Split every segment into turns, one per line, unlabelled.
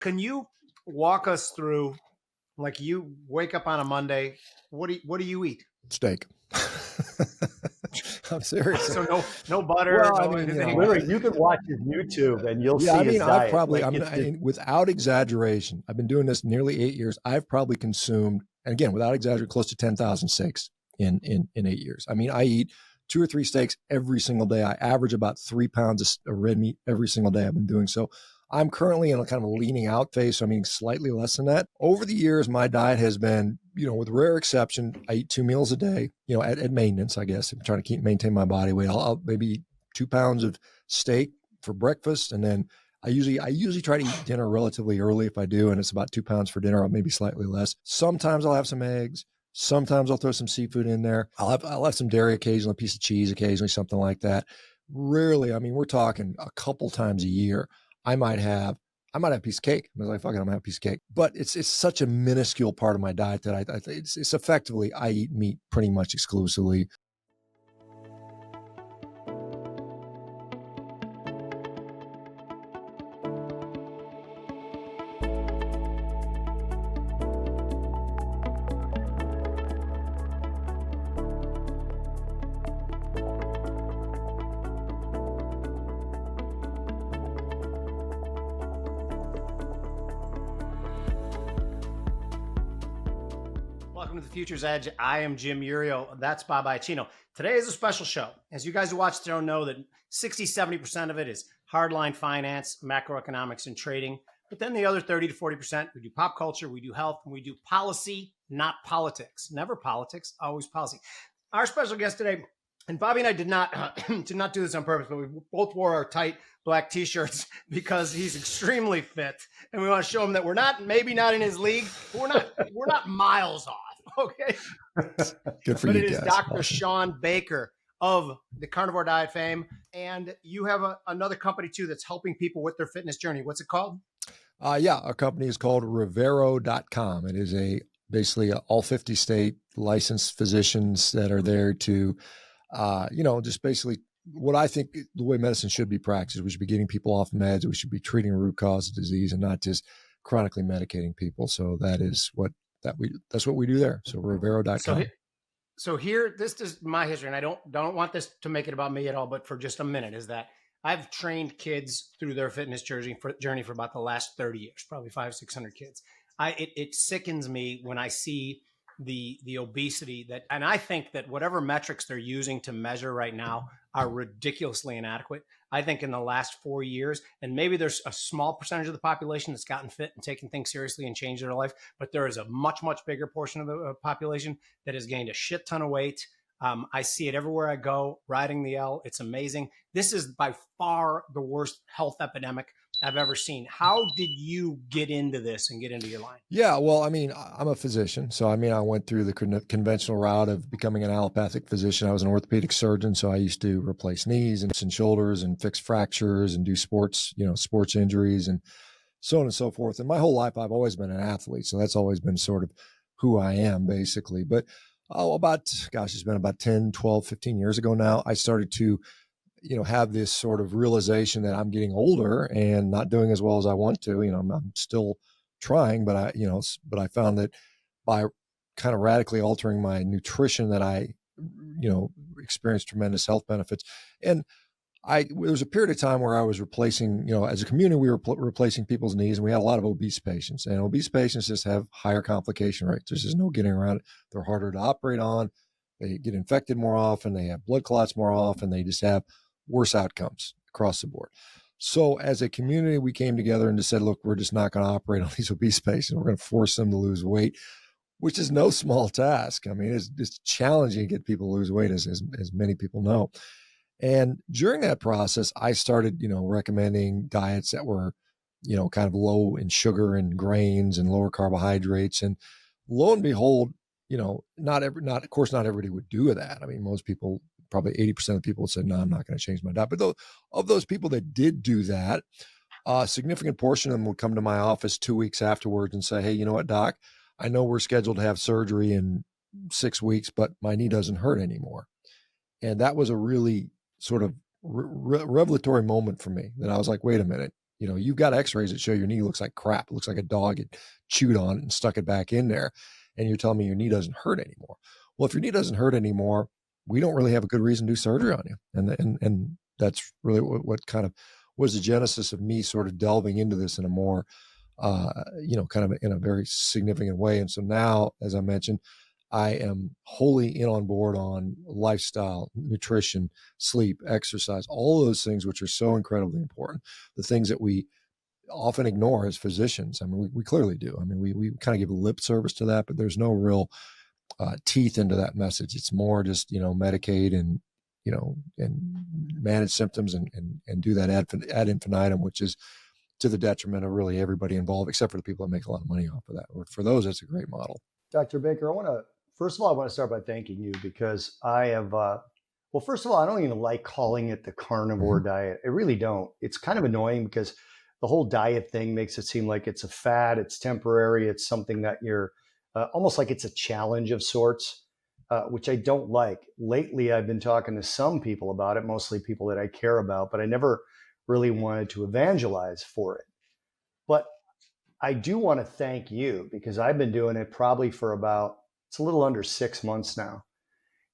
Can you walk us through, like, you wake up on a Monday, what do you eat?
Steak. I'm serious.
So no butter,
Well,
no
I mean,
anything.
Literally, you can watch his YouTube and you'll see his
I've
diet.
probably,
Like,
without exaggeration, I've been doing this nearly 8 years. I've probably consumed, and again, without exaggerating, close to 10,000 steaks in 8 years. I mean, I eat 2 or 3 steaks every single day. I average about 3 pounds of red meat every single day. I've been doing so. I'm currently in a kind of a leaning out phase, so I'm eating slightly less than that. Over the years, my diet has been, with rare exception, I eat 2 meals a day, at maintenance, I guess. I'm trying to maintain my body weight. I'll maybe eat 2 pounds of steak for breakfast. And then I usually try to eat dinner relatively early if I do. And it's about 2 pounds for dinner, or maybe slightly less. Sometimes I'll have some eggs. Sometimes I'll throw some seafood in there. I'll have some dairy occasionally, a piece of cheese occasionally, something like that. Rarely, I mean, we're talking a couple times a year. I might have a piece of cake. I was like, fuck it, I'm gonna have a piece of cake. But it's such a minuscule part of my diet that it's effectively, I eat meat pretty much exclusively.
Welcome to the Future's Edge. I am Jim Iuorio. That's Bob Iaccino. Today is a special show. As you guys who watch the show know, that 60-70% of it is hardline finance, macroeconomics, and trading. But then the other 30 to 40%, we do pop culture, we do health, and we do policy, not politics. Never politics, always policy. Our special guest today, and Bobby and I did not do this on purpose, but we both wore our tight black t-shirts because he's extremely fit, and we want to show him that we're maybe not in his league, but we're not miles off. Okay.
Good for
but
you
it is
guys.
Dr.
Awesome.
Shawn Baker of the Carnivore Diet fame. And you have another company too that's helping people with their fitness journey. What's it called?
Our company is called REVERO.com. It is basically all 50 state licensed physicians that are there to, just basically what I think the way medicine should be practiced. We should be getting people off meds. We should be treating a root cause of disease and not just chronically medicating people. So that's what we do there. So REVERO.com.
So here, this is my history, and I don't want this to make it about me at all, but for just a minute, is that I've trained kids through their fitness journey for about the last 30 years, probably 500-600 kids. It sickens me when I see the obesity and I think that whatever metrics they're using to measure right now are ridiculously inadequate. I think in the last 4 years, and maybe there's a small percentage of the population that's gotten fit and taken things seriously and changed their life, but there is a much, much bigger portion of the population that has gained a shit ton of weight. I see it everywhere I go, riding the L. It's amazing. This is by far the worst health epidemic I've ever seen. How did you get into this and get into your line?
Yeah, well, I mean, I'm a physician. So, I mean, I went through the conventional route of becoming an allopathic physician. I was an orthopedic surgeon. So I used to replace knees and shoulders and fix fractures and do sports injuries and so on and so forth. And my whole life, I've always been an athlete. So that's always been sort of who I am, basically. But it's been about 10, 12, 15 years ago now, I started to have this sort of realization that I'm getting older and not doing as well as I want to. I'm still trying, but I found that by kind of radically altering my nutrition that I, experienced tremendous health benefits. And there was a period of time where I was replacing, as a community, we were replacing people's knees, and we had a lot of obese patients, and obese patients just have higher complication rates. There's just no getting around it. They're harder to operate on. They get infected more often. They have blood clots more often. They just have worse outcomes across the board. So as a community, we came together and just said, look, we're just not going to operate on these obese patients. We're going to force them to lose weight, which is no small task. I mean, it's challenging to get people to lose weight, as many people know. And during that process, I started, recommending diets that were, kind of low in sugar and grains and lower carbohydrates. And lo and behold, not everybody would do that. I mean, most people, probably 80% of people said, no, I'm not going to change my diet. But of those people that did do that, a significant portion of them would come to my office 2 weeks afterwards and say, hey, you know what, doc, I know we're scheduled to have surgery in 6 weeks, but my knee doesn't hurt anymore. And that was a really sort of revelatory moment for me, that I was like, wait a minute, you've got x-rays that show your knee looks like crap. It looks like a dog had chewed on it and stuck it back in there. And you're telling me your knee doesn't hurt anymore. Well, if your knee doesn't hurt anymore, we don't really have a good reason to do surgery on you. And that's really what kind of was the genesis of me sort of delving into this in a more, kind of in a very significant way. And so now, as I mentioned, I am wholly in on board on lifestyle, nutrition, sleep, exercise, all those things, which are so incredibly important. The things that we often ignore as physicians. I mean, we clearly do. I mean, we kind of give lip service to that, but there's no real teeth into that message. It's more just, medicate and, and manage symptoms and do that ad infinitum, which is to the detriment of really everybody involved, except for the people that make a lot of money off of that. Or for those, that's a great model.
Dr. Baker, first of all, I want to start by thanking you because I have, first of all, I don't even like calling it the carnivore diet. I really don't. It's kind of annoying because the whole diet thing makes it seem like it's a fad, it's temporary, it's something that you're almost like it's a challenge of sorts, which I don't like. Lately, I've been talking to some people about it, mostly people that I care about, but I never really wanted to evangelize for it. But I do want to thank you because I've been doing it probably for it's a little under 6 months now.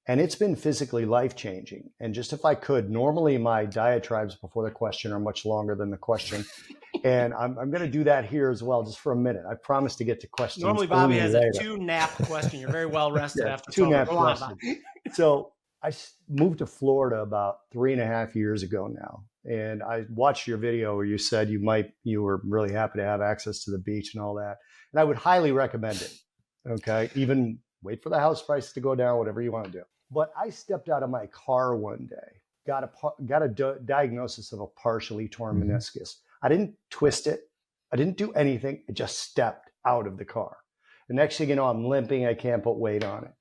And it's been physically life-changing. And just if I could, normally my diatribes before the question are much longer than the question. And I'm going to do that here as well, just for a minute. I promise to get to questions.
Normally Bobby has a 2-nap question. You're very well rested after
2-nap question. So I moved to Florida about 3.5 years ago now. And I watched your video where you said you were really happy to have access to the beach and all that. And I would highly recommend it. Okay. Even wait for the house prices to go down, whatever you want to do. But I stepped out of my car one day, got a diagnosis of a partially torn meniscus. I didn't twist it. I didn't do anything. I just stepped out of the car. The next thing you know, I'm limping. I can't put weight on it.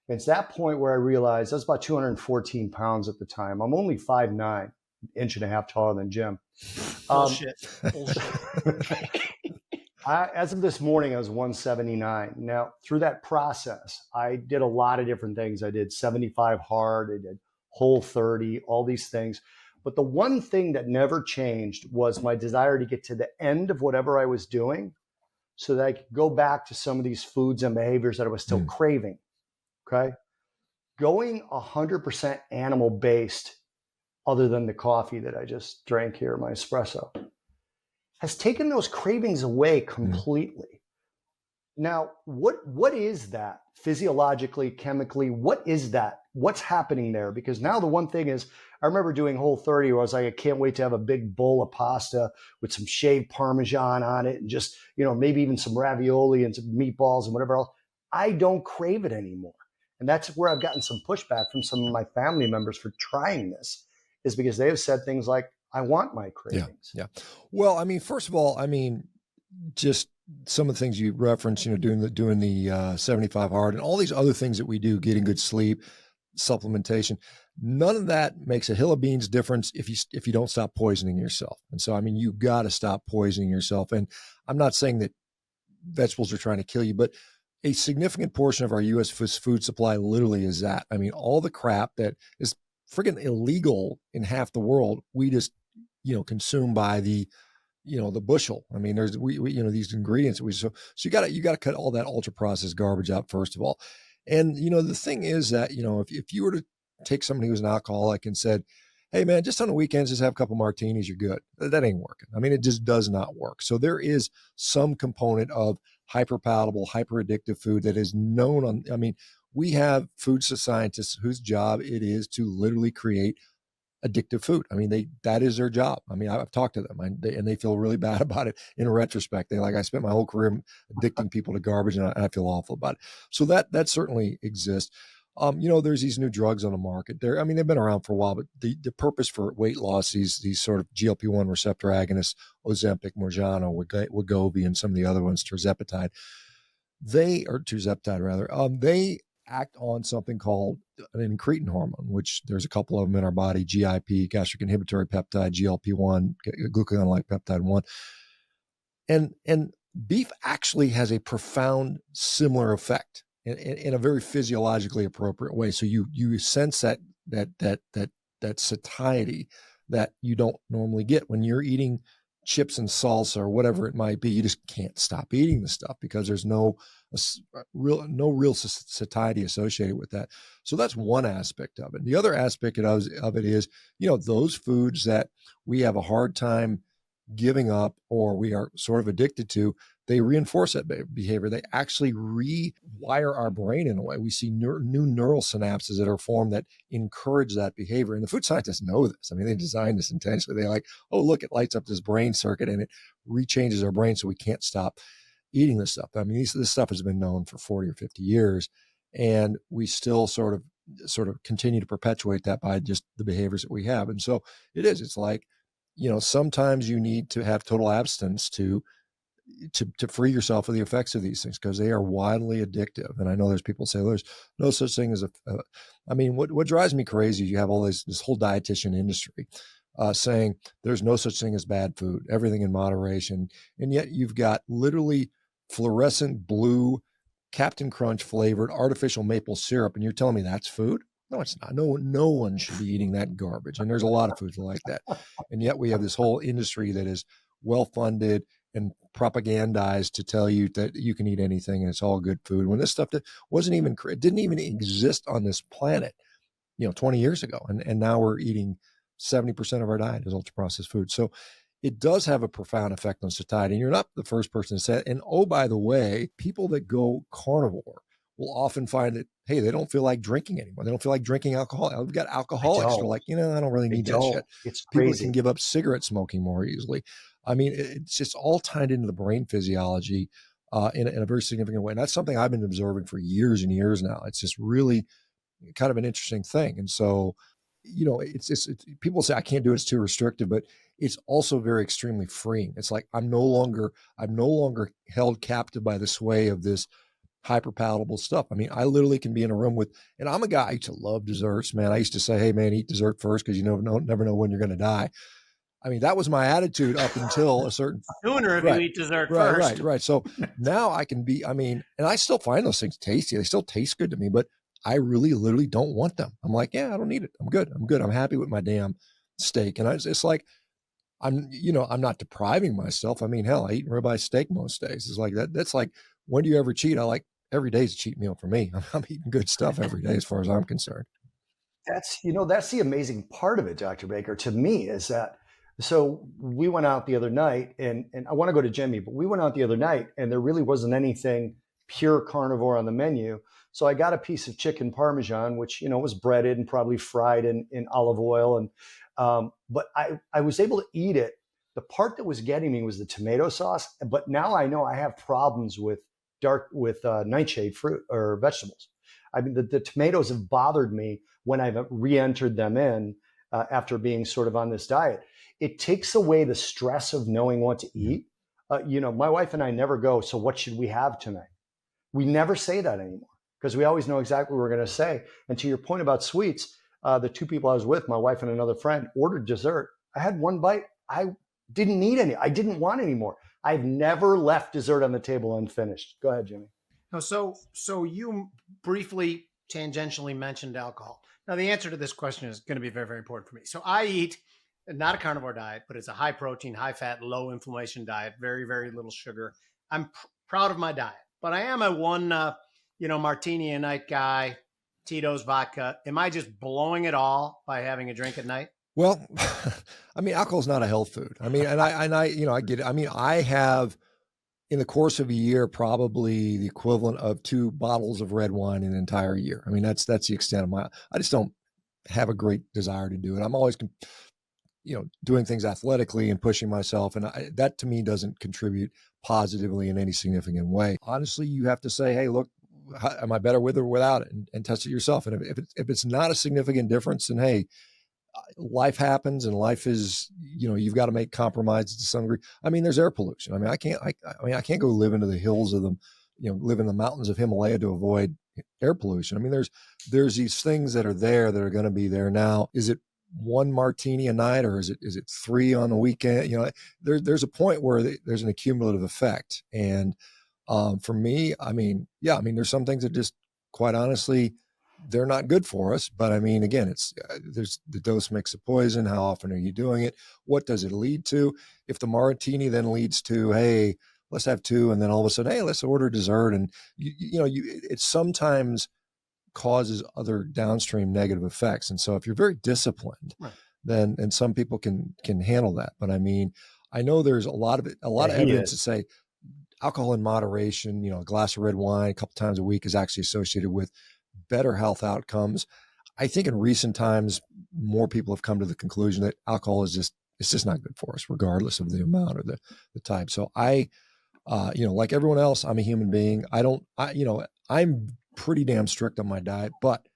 And it's that point where I realized I was about 214 pounds at the time. I'm only 5'9", inch and a half taller than Jim.
Bullshit.
As of this morning, I was 179. Now, through that process, I did a lot of different things. I did 75 hard, I did Whole30, all these things. But the one thing that never changed was my desire to get to the end of whatever I was doing so that I could go back to some of these foods and behaviors that I was still craving. Okay. Going 100% animal-based, other than the coffee that I just drank here, my espresso, has taken those cravings away completely. Now, what is that physiologically, chemically? What is that? What's happening there? Because now the one thing is, I remember doing Whole30 where I was like, I can't wait to have a big bowl of pasta with some shaved Parmesan on it and just, maybe even some ravioli and some meatballs and whatever else. I don't crave it anymore. And that's where I've gotten some pushback from some of my family members for trying this, is because they have said things like, I want my cravings.
Yeah. Well, I mean, first of all, just some of the things you referenced, doing the 75 hard and all these other things that we do, getting good sleep, supplementation, none of that makes a hill of beans difference if you don't stop poisoning yourself. And so, you got to stop poisoning yourself. And I'm not saying that vegetables are trying to kill you, but a significant portion of our U.S. food supply literally is that. All the crap that is friggin' illegal in half the world, we just, consume by the bushel. There's these ingredients so you got to cut all that ultra processed garbage out first of all. And the thing is that if you were to take somebody who's an alcoholic and said, hey man, just on the weekends just have a couple martinis, you're good. That ain't working. It just does not work. So there is some component of hyper palatable, hyper addictive food that is known on. We have food scientists whose job it is to literally create addictive food. That is their job. I've talked to them and they feel really bad about it in retrospect. I spent my whole career addicting people to garbage and I feel awful about it. So that certainly exists. There's these new drugs on the market. They've been around for a while, but the purpose for weight loss, these sort of GLP-1 receptor agonists, Ozempic, Mounjaro, Wegovy, and some of the other ones, tirzepatide, they act on something called an incretin hormone, which there's a couple of them in our body, GIP, gastric inhibitory peptide, GLP-1, glucagon-like peptide 1. And beef actually has a profound similar effect in a very physiologically appropriate way. So you sense that satiety that you don't normally get when you're eating chips and salsa or whatever it might be. You just can't stop eating the stuff because there's no real satiety associated with that. So that's one aspect of it. The other aspect of it is, those foods that we have a hard time giving up or we are sort of addicted to, they reinforce that behavior. They actually rewire our brain in a way. We see new neural synapses that are formed that encourage that behavior. And the food scientists know this. I mean, they designed this intentionally. They're like, oh, look, it lights up this brain circuit and it rechanges our brain so we can't stop eating this stuff. I mean, this stuff has been known for 40 or 50 years, and we still sort of continue to perpetuate that by just the behaviors that we have. And so it's like, sometimes you need to have total abstinence to free yourself of the effects of these things because they are wildly addictive. And I know there's people say there's no such thing as I mean, what drives me crazy is you have all this whole dietitian industry saying there's no such thing as bad food, everything in moderation. And yet you've got literally fluorescent blue Captain Crunch flavored artificial maple syrup. And you're telling me that's food? No, it's not. No one should be eating that garbage. And there's a lot of foods like that. And yet we have this whole industry that is well-funded and propagandized to tell you that you can eat anything and it's all good food. When this stuff didn't even exist on this planet, 20 years ago. And now we're eating 70% of our diet is ultra-processed food. So it does have a profound effect on satiety. And you're not the first person to say it. And oh, by the way, people that go carnivore will often find that, hey, they don't feel like drinking anymore. They don't feel like drinking alcohol. We've got alcoholics that are like, I don't really need that shit.
It's
people
crazy.
Can give up cigarette smoking more easily. I mean, it's just all tied into the brain physiology in a very significant way. And that's something I've been observing for years and years now. It's just really kind of an interesting thing. And so, it's people say I can't do it, it's too restrictive, but it's also very extremely freeing. It's like I'm no longer held captive by the sway of this hyper palatable stuff. I mean, I literally can be in a room and I'm a guy I used to love desserts, man. I used to say, hey man, eat dessert first because you never know when you're going to die. I mean, that was my attitude up until a certain
sooner if you eat dessert first.
Right. So now I can be, and I still find those things tasty. They still taste good to me, but I really literally don't want them. I'm like, yeah, I don't need it. I'm good. I'm happy with my damn steak. And it's like, I'm not depriving myself. I mean, hell, I eat ribeye steak most days. It's like that. That's like, when do you ever cheat? Every day is a cheat meal for me. I'm eating good stuff every day as far as I'm concerned.
That's the amazing part of it, Dr. Baker, to me, is that, so we went out the other night and I want to go to Jimmy, but we went out the other night and there really wasn't anything pure carnivore on the menu. So I got a piece of chicken Parmesan, which, was breaded and probably fried in olive oil. And, but I was able to eat it. The part that was getting me was the tomato sauce. But now I know I have problems with nightshade fruit or vegetables. I mean, the tomatoes have bothered me when I've re-entered them in after being sort of on this diet. It takes away the stress of knowing what to eat. My wife and I never go, so what should we have tonight? We never say that anymore because we always know exactly what we're going to say. And to your point about sweets, the two people I was with, my wife and another friend, ordered dessert. I had one bite. I didn't need any. I didn't want any more. I've never left dessert on the table unfinished. Go ahead, Jimmy.
No, so you briefly tangentially mentioned alcohol. Now, the answer to this question is going to be very, very important for me. So I eat not a carnivore diet, but it's a high protein, high fat, low inflammation diet, very, very little sugar. I'm proud of my diet, but I am a one, martini a night guy, Tito's vodka. Am I just blowing it all by having a drink at night?
Well, I mean, alcohol is not a health food. I mean, and I get it. I mean, I have in the course of a year, probably the equivalent of 2 bottles of red wine in an entire year. I mean, that's the extent of I just don't have a great desire to do it. I'm always, doing things athletically and pushing myself. And that to me doesn't contribute positively in any significant way. Honestly, you have to say, hey, look, am I better with or without it? And test it yourself. And if it's not a significant difference, then hey, life happens and life is, you've got to make compromises to some degree. I mean, there's air pollution. I mean, I can't go live into the hills of live in the mountains of Himalaya to avoid air pollution. I mean, there's these things that are there that are going to be there. Now, is it 1 martini a night or is it 3 on the weekend? There's a point where there's an accumulative effect. And for me, there's some things that just quite honestly, they're not good for us. But I mean, again, it's there's the dose makes the poison. How often are you doing it? What does it lead to? If the martini then leads to, hey, let's have two, and then all of a sudden, hey, let's order dessert, and it sometimes causes other downstream negative effects. And so if you're very disciplined,
Right.
then, and some people can handle that. But I mean, I know there's a lot of evidence to say alcohol in moderation, a glass of red wine a couple times a week is actually associated with better health outcomes. I think in recent times, more people have come to the conclusion that alcohol is it's just not good for us, regardless of the amount or the type. So like everyone else, I'm a human being. I'm pretty damn strict on my diet, but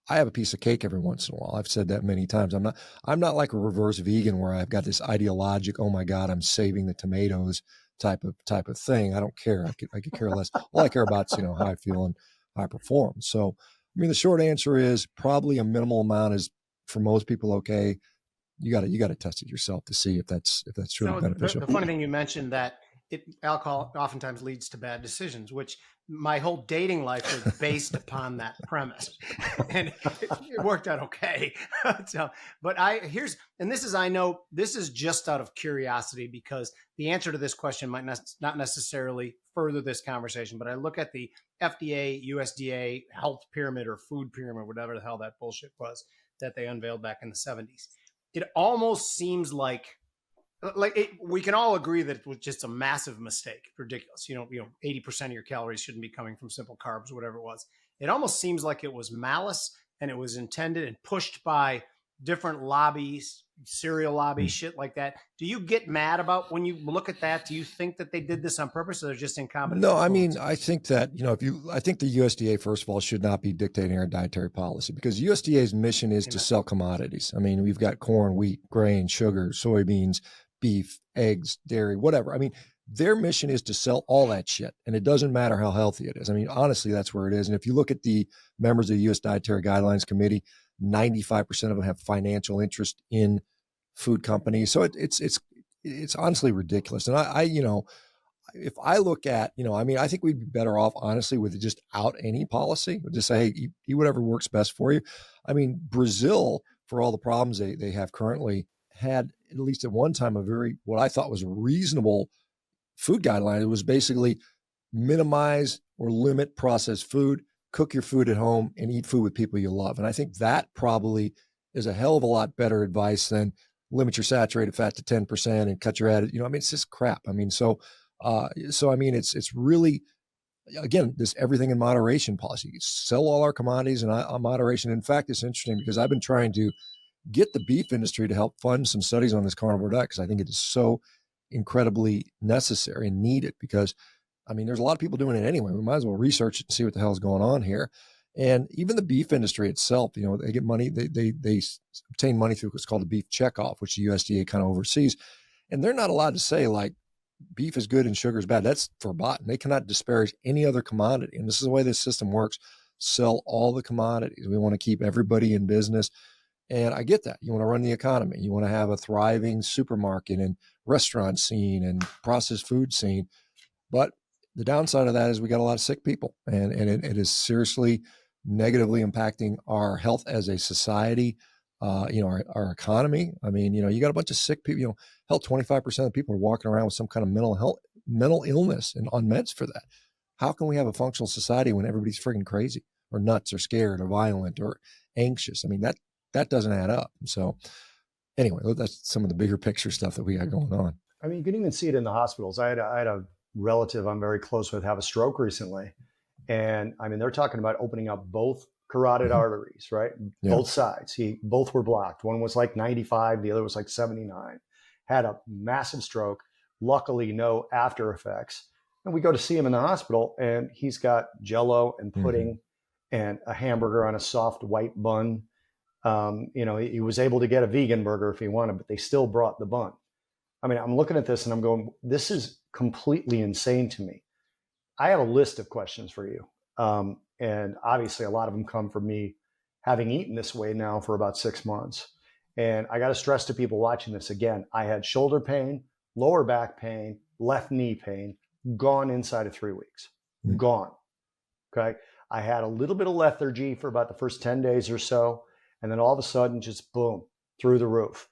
I have a piece of cake every once in a while. I've said that many times. I'm not like a reverse vegan where I've got this ideologic, oh my God, I'm saving the tomatoes type of thing. I don't care. I could care less. All I care about is, how I feel and how I perform. So, I mean, the short answer is probably a minimal amount is for most people okay. You got to test it yourself to see if that's truly beneficial.
The funny thing you mentioned that alcohol oftentimes leads to bad decisions, which my whole dating life was based upon that premise, and it worked out okay. So, but I know this is just out of curiosity because the answer to this question might not necessarily further this conversation. But I look at the FDA, USDA health pyramid or food pyramid, whatever the hell that bullshit was that they unveiled back in the 70s. It almost seems like we can all agree that it was just a massive mistake, ridiculous. 80% of your calories shouldn't be coming from simple carbs, whatever it was. It almost seems like it was malice and it was intended and pushed by different lobbies, cereal lobbies, shit like that. Do you get mad about when you look at that? Do you think that they did this on purpose or they're just incompetent?
No, I mean, I think that, I think the USDA, first of all, should not be dictating our dietary policy because USDA's mission is to sell commodities. I mean, we've got corn, wheat, grain, sugar, soybeans, beef, eggs, dairy, whatever. I mean, their mission is to sell all that shit. And it doesn't matter how healthy it is. I mean, honestly, that's where it is. And if you look at the members of the U.S. Dietary Guidelines Committee, 95% of them have financial interest in food companies. So it's honestly ridiculous. And I if I look at, I think we'd be better off, honestly, with just out any policy. Just say, hey, eat whatever works best for you. I mean, Brazil, for all the problems they have currently, had at least at one time what I thought was a reasonable food guideline. It was basically minimize or limit processed food, cook your food at home, and eat food with people you love. And I think that probably is a hell of a lot better advice than limit your saturated fat to 10% and cut your added. It's just crap. I mean, it's really, again, this everything in moderation policy. Sell all our commodities in moderation. In fact, it's interesting because I've been trying to get the beef industry to help fund some studies on this carnivore diet because I think it is so incredibly necessary and needed because, there's a lot of people doing it anyway. We might as well research it and see what the hell is going on here. And even the beef industry itself, they get money. They obtain money through what's called the beef checkoff, which the USDA kind of oversees. And they're not allowed to say like beef is good and sugar is bad. That's verboten. They cannot disparage any other commodity. And this is the way this system works. Sell all the commodities. We want to keep everybody in business. And I get that. You want to run the economy. You want to have a thriving supermarket and restaurant scene and processed food scene. But the downside of that is we got a lot of sick people. And it is seriously negatively impacting our health as a society, our economy. You got a bunch of sick people, hell, 25% of people are walking around with some kind of mental illness and on meds for that. How can we have a functional society when everybody's freaking crazy or nuts or scared or violent or anxious? That doesn't add up. So anyway, that's some of the bigger picture stuff that we got going on.
You can even see it in the hospitals. I had a relative I'm very close with have a stroke recently. And they're talking about opening up both carotid arteries, right? Yeah. Both sides. Both were blocked. One was like 95, the other was like 79. Had a massive stroke. Luckily, no after effects. And we go to see him in the hospital and he's got Jell-O and pudding and a hamburger on a soft white bun. He was able to get a vegan burger if he wanted, but they still brought the bun. I'm looking at this and I'm going, this is completely insane to me. I have a list of questions for you. And obviously a lot of them come from me having eaten this way now for about 6 months. And I got to stress to people watching this again, I had shoulder pain, lower back pain, left knee pain, gone inside of 3 weeks, gone. Okay. I had a little bit of lethargy for about the first 10 days or so. And then all of a sudden, just boom, through the roof.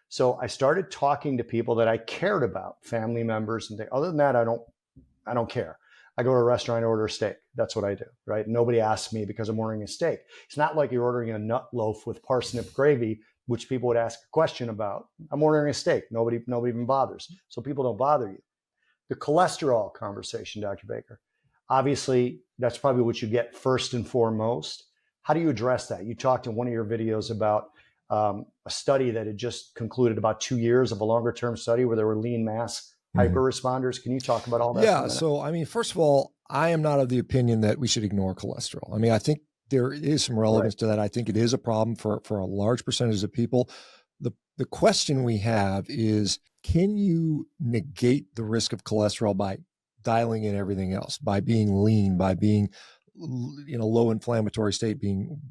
So I started talking to people that I cared about, family members and things. Other than that, I don't care. I go to a restaurant, I order a steak. That's what I do, right? Nobody asks me because I'm ordering a steak. It's not like you're ordering a nut loaf with parsnip gravy, which people would ask a question about. I'm ordering a steak. Nobody even bothers. So people don't bother you. The cholesterol conversation, Dr. Baker. Obviously, that's probably what you get first and foremost. How do you address that? You talked in one of your videos about a study that had just concluded about 2 years of a longer term study where there were lean mass hyper responders. Can you talk about all that?
Yeah. So, I mean, first of all, I am not of the opinion that we should ignore cholesterol. I mean, I think there is some relevance to that. I think it is a problem for a large percentage of people. The question we have is, can you negate the risk of cholesterol by dialing in everything else, by being lean, by being in a low inflammatory state,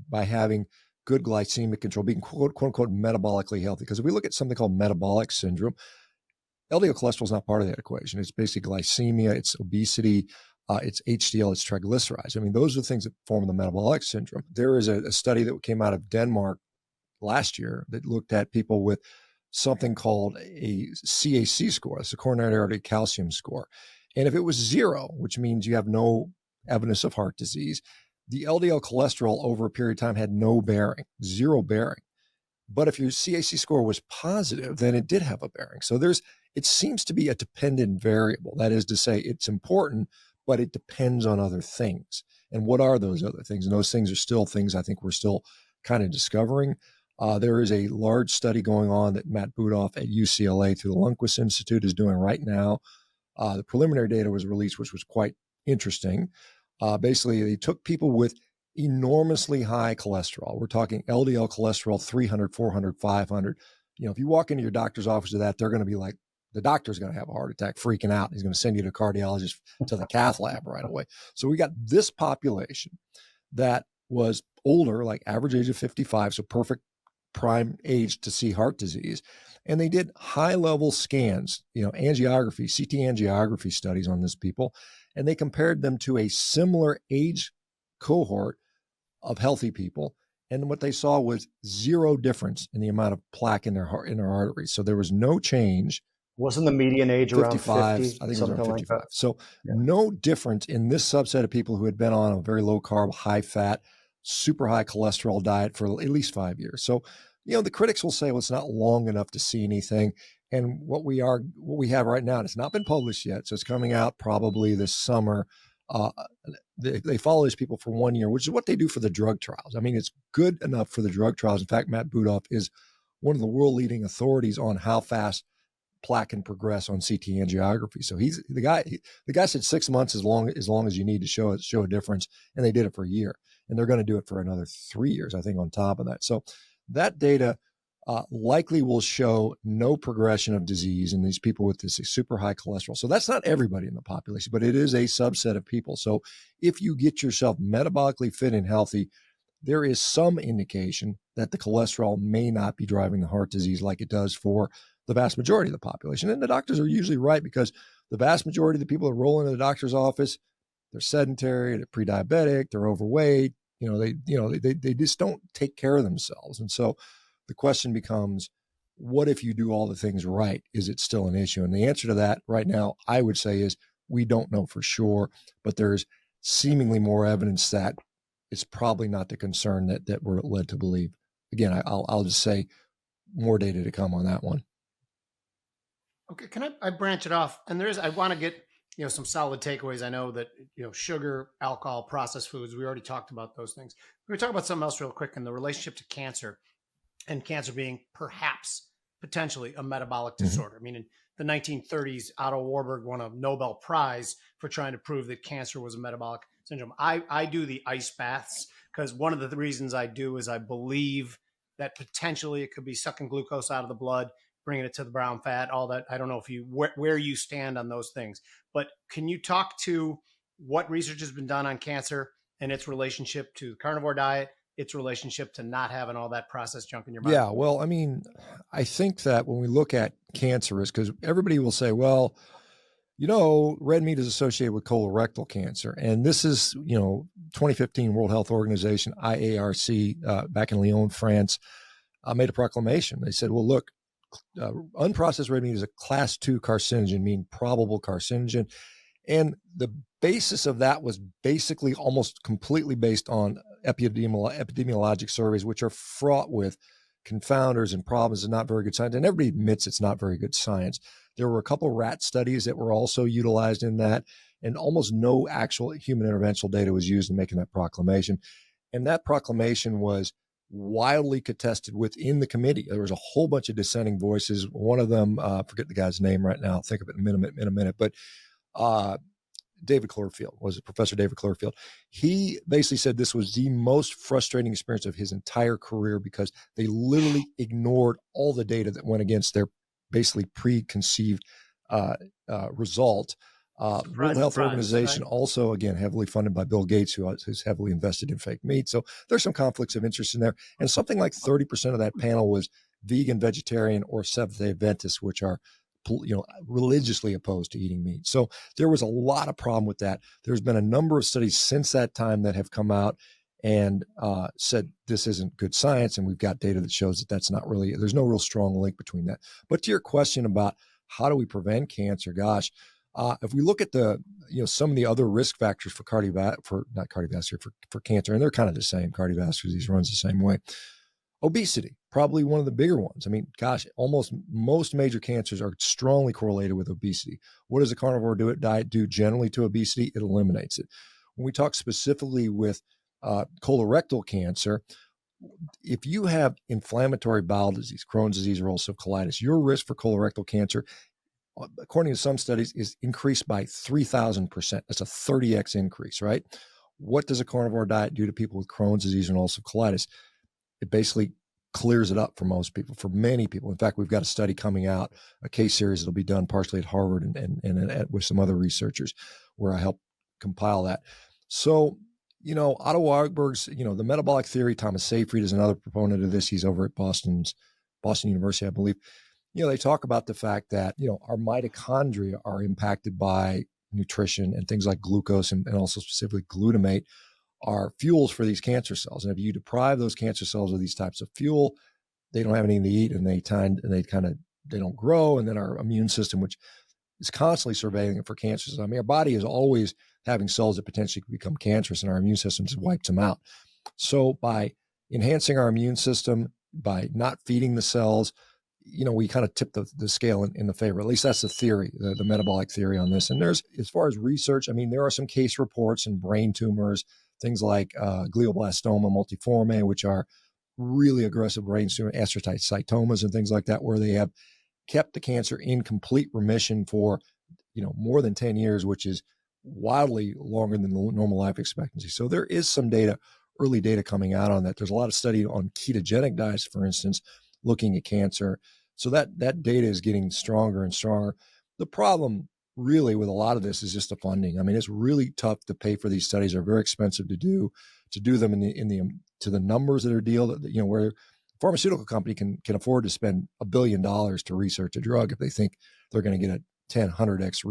by having good glycemic control, being quote unquote metabolically healthy? Because if we look at something called metabolic syndrome, LDL cholesterol is not part of that equation. It's basically glycemia, it's obesity, it's HDL, it's triglycerides. I mean, those are the things that form the metabolic syndrome. There is a study that came out of Denmark last year that looked at people with something called a CAC score, it's a coronary artery calcium score. And if it was 0, which means you have no evidence of heart disease, the LDL cholesterol over a period of time had no bearing, 0 bearing. But if your CAC score was positive, then it did have a bearing. So it seems to be a dependent variable. That is to say, it's important, but it depends on other things. And what are those other things? And those things are still things I think we're still kind of discovering. There is a large study going on that Matt Budoff at UCLA through the Lundquist Institute is doing right now. The preliminary data was released, which was quite interesting. Basically, they took people with enormously high cholesterol. We're talking LDL cholesterol, 300, 400, 500. If you walk into your doctor's office to that, they're going to be like, the doctor's going to have a heart attack, freaking out. He's going to send you to a cardiologist to the cath lab right away. So we got this population that was older, like average age of 55, so perfect prime age to see heart disease. And they did high-level scans, angiography, CT angiography studies on these people, and they compared them to a similar age cohort of healthy people. And what they saw was 0 difference in the amount of plaque in their heart, in their arteries. So there was no change.
Wasn't the median age around 50?
I think it was around 55. Like so no difference in this subset of people who had been on a very low carb, high fat, super high cholesterol diet for at least 5 years. So, the critics will say, well, it's not long enough to see anything. And what we have right now, and it's not been published yet, so it's coming out probably this summer. They follow these people for 1 year, which is what they do for the drug trials. I mean, it's good enough for the drug trials. In fact, Matt Budoff is one of the world leading authorities on how fast plaque can progress on CT angiography. So he's the guy. The guy said 6 months as long as you need to show a difference, and they did it for a year, and they're going to do it for another 3 years, I think, on top of that. So that data likely will show no progression of disease in these people with this super high cholesterol. So that's not everybody in the population, but it is a subset of people. So if you get yourself metabolically fit and healthy, there is some indication that the cholesterol may not be driving the heart disease like it does for the vast majority of the population. And the doctors are usually right, because the vast majority of the people that roll into the doctor's office, they're sedentary, they're pre-diabetic, they're overweight. They just don't take care of themselves. And so the question becomes, what if you do all the things right? Is it still an issue? And the answer to that right now, I would say, is we don't know for sure, but there's seemingly more evidence that it's probably not the concern that we're led to believe. Again, I'll just say more data to come on that one.
Okay, can I branch it off? And I want to get some solid takeaways. I know that sugar, alcohol, processed foods. We already talked about those things. We're going to talk about something else real quick, in the relationship to cancer, and cancer being potentially a metabolic disorder. I mean, in the 1930s, Otto Warburg won a Nobel Prize for trying to prove that cancer was a metabolic syndrome. I do the ice baths because one of the reasons I do is I believe that potentially it could be sucking glucose out of the blood, bringing it to the brown fat, all that. I don't know where you stand on those things, but can you talk to what research has been done on cancer and its relationship to the carnivore diet, its relationship to not having all that processed junk in your body?
Yeah, well, I mean, I think that when we look at cancer, is because everybody will say, well, red meat is associated with colorectal cancer. And this is, 2015 World Health Organization, IARC, back in Lyon, France, made a proclamation. They said, well, look, unprocessed red meat is a class 2 carcinogen, meaning probable carcinogen. And the basis of that was basically almost completely based on epidemiologic surveys, which are fraught with confounders and problems and not very good science. And everybody admits it's not very good science. There were a couple of rat studies that were also utilized in that, and almost no actual human interventional data was used in making that proclamation. And that proclamation was wildly contested within the committee. There was a whole bunch of dissenting voices. One of them, forget the guy's name right now, I'll think of it in a minute, but David Clearfield, was it Professor David Clearfield? He basically said this was the most frustrating experience of his entire career because they literally ignored all the data that went against their basically preconceived result. World Health Organization, right? Also, again, heavily funded by Bill Gates, who's heavily invested in fake meat. So there's some conflicts of interest in there. And something like 30% of that panel was vegan, vegetarian, or Seventh-day Adventists, which are religiously opposed to eating meat. So there was a lot of problem with that. There's been a number of studies since that time that have come out and said this isn't good science, and we've got data that shows that that's not really, there's no real strong link between that. But to your question about how do we prevent cancer, gosh, if we look at some of the other risk factors for for cancer, and they're kind of the same, cardiovascular disease runs the same way. Obesity, probably one of the bigger ones. I mean, gosh, almost most major cancers are strongly correlated with obesity. What does a carnivore diet do generally to obesity? It eliminates it. When we talk specifically with colorectal cancer, if you have inflammatory bowel disease, Crohn's disease, or ulcerative colitis, your risk for colorectal cancer, according to some studies, is increased by 3,000%. That's a 30x increase, right? What does a carnivore diet do to people with Crohn's disease and ulcerative colitis? It basically clears it up for most people, for many people. In fact, we've got a study coming out, a case series that'll be done partially at Harvard and with some other researchers where I help compile that. So, Otto Warburg's, the metabolic theory, Thomas Seyfried is another proponent of this. He's over at Boston University, I believe. They talk about the fact that, our mitochondria are impacted by nutrition, and things like glucose and also specifically glutamate are fuels for these cancer cells. And if you deprive those cancer cells of these types of fuel, they don't have anything to eat, and they don't grow. And then our immune system, which is constantly surveilling it for cancers. I mean, our body is always having cells that potentially could become cancerous, and our immune system just wipes them out. So by enhancing our immune system, by not feeding the cells, we kind of tip the scale in the favor. At least that's the theory, the metabolic theory on this. And there's, as far as research, I mean, there are some case reports in brain tumors, things like glioblastoma multiforme, which are really aggressive brain tumor, astrocytomas and things like that, where they have kept the cancer in complete remission for, more than 10 years, which is wildly longer than the normal life expectancy. So there is some data, early data coming out on that. There's a lot of study on ketogenic diets, for instance, looking at cancer. So that data is getting stronger and stronger. The problem really with a lot of this is just the funding. I mean, it's really tough to pay for these studies. They're very expensive to do them to the numbers that are where a pharmaceutical company can afford to spend $1 billion to research a drug if they think they're going to get a 100x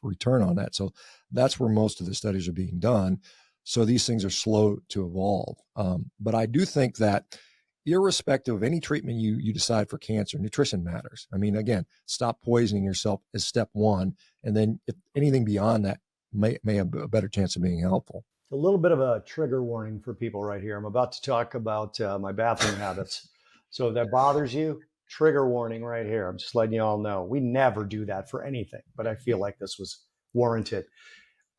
return on that. So that's where most of the studies are being done. So these things are slow to evolve. But I do think that irrespective of any treatment you decide for cancer, nutrition matters. I mean, again, stop poisoning yourself is step one. And then if anything beyond that may have a better chance of being helpful.
A little bit of a trigger warning for people right here. I'm about to talk about my bathroom habits. So if that bothers you, trigger warning right here. I'm just letting you all know. We never do that for anything, but I feel like this was warranted.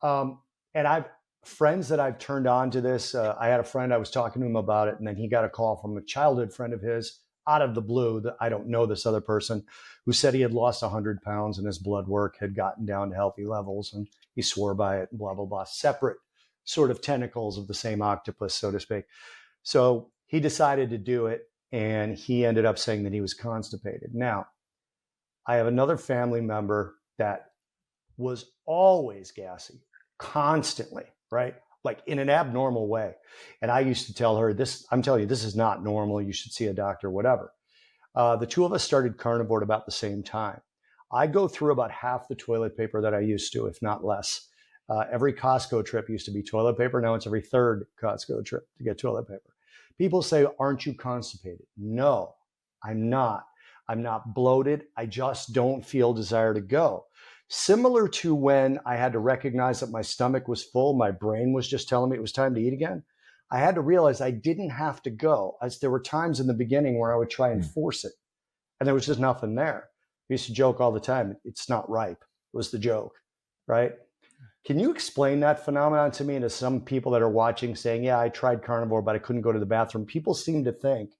And friends that I've turned on to this. I had a friend, I was talking to him about it, and then he got a call from a childhood friend of his out of the blue that I don't know this other person, who said he had lost 100 pounds and his blood work had gotten down to healthy levels, and he swore by it and blah, blah, blah. Separate sort of tentacles of the same octopus, so to speak. So he decided to do it, and he ended up saying that he was constipated. Now, I have another family member that was always gassy, constantly, right? Like in an abnormal way. And I used to tell her, I'm telling you, this is not normal. You should see a doctor, whatever. The two of us started carnivore at about the same time. I go through about half the toilet paper that I used to, if not less. Every Costco trip used to be toilet paper. Now it's every third Costco trip to get toilet paper. People say, aren't you constipated? No, I'm not. I'm not bloated. I just don't feel desire to go. Similar to when I had to recognize that my stomach was full, my brain was just telling me it was time to eat again. I had to realize I didn't have to go, as there were times in the beginning where I would try and force it, and there was just nothing there. I used to joke all the time, it's not ripe, was the joke, right? Can you explain that phenomenon to me and to some people that are watching saying, yeah, I tried carnivore, but I couldn't go to the bathroom? People seem to think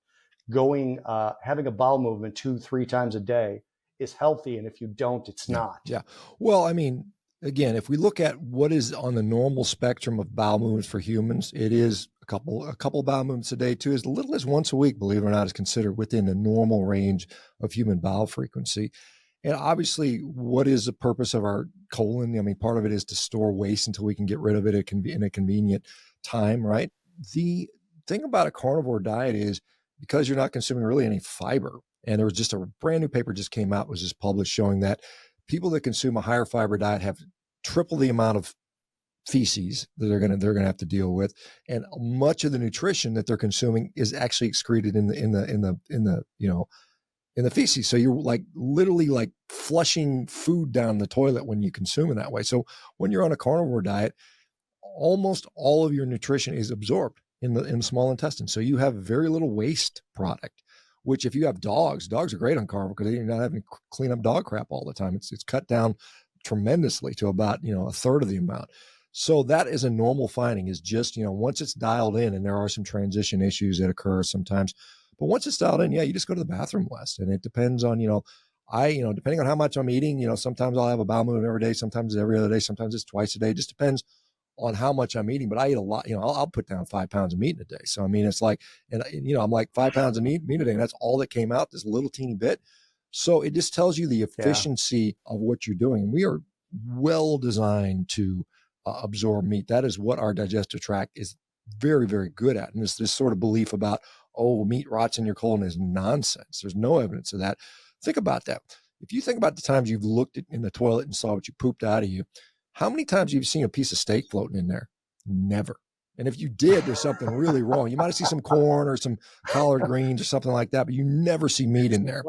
having a bowel movement 2-3 times a day is healthy. And if you don't, it's not.
Yeah. Well, I mean, again, if we look at what is on the normal spectrum of bowel movements for humans, it is a couple bowel movements a day too. As little as once a week, believe it or not, is considered within the normal range of human bowel frequency. And obviously, what is the purpose of our colon? I mean, part of it is to store waste until we can get rid of it in a convenient time, right? The thing about a carnivore diet is because you're not consuming really any fiber, and there was just a brand new paper just came out, was just published, showing that people that consume a higher fiber diet have triple the amount of feces that they're going to have to deal with, and much of the nutrition that they're consuming is actually excreted in the feces. So you're like literally like flushing food down the toilet when you consume it that way. So when you're on a carnivore diet, almost all of your nutrition is absorbed in the small intestine. So you have very little waste product, which if you have dogs are great on carnivore because you're not having to clean up dog crap all the time. It's cut down tremendously to about, a third of the amount. So that is a normal finding, is just, once it's dialed in, and there are some transition issues that occur sometimes, but once it's dialed in, you just go to the bathroom less. And it depends on, depending on how much I'm eating, sometimes I'll have a bowel movement every day, sometimes it's every other day, sometimes it's twice a day. It just depends on how much I'm eating, but I eat a lot. I'll put down 5 pounds of meat in a day. So, I mean, it's like, and I'm like 5 pounds of meat a day, and that's all that came out, this little teeny bit. So it just tells you the efficiency of what you're doing. And we are well designed to absorb meat. That is what our digestive tract is very, very good at. And this sort of belief about, meat rots in your colon is nonsense. There's no evidence of that. Think about that. If you think about the times you've looked in the toilet and saw what you pooped out of you, how many times have you seen a piece of steak floating in there? Never. And if you did, there's something really wrong. You might see some corn or some collard greens or something like that, but you never see meat in there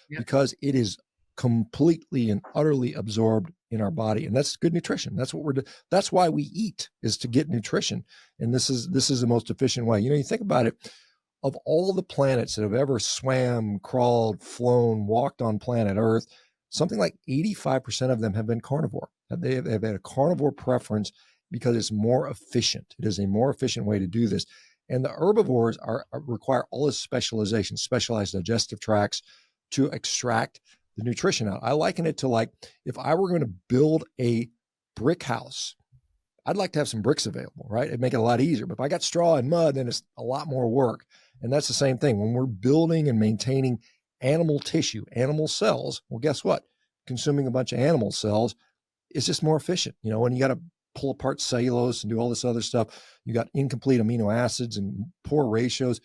because it is completely and utterly absorbed in our body. And that's good nutrition. That's what that's why we eat, is to get nutrition. And this is the most efficient way. You think about it, of all the planets that have ever swam, crawled, flown, walked on planet Earth, something like 85% of them have been carnivore. They have had a carnivore preference because it's more efficient. It is a more efficient way to do this. And the herbivores require all this specialization, specialized digestive tracts to extract the nutrition out. I liken it to like, if I were going to build a brick house, I'd like to have some bricks available, right? It'd make it a lot easier. But if I got straw and mud, then it's a lot more work. And that's the same thing. When we're building and maintaining animal tissue, animal cells, well, guess what? Consuming a bunch of animal cells is just more efficient. When you got to pull apart cellulose and do all this other stuff, you got incomplete amino acids and poor ratios.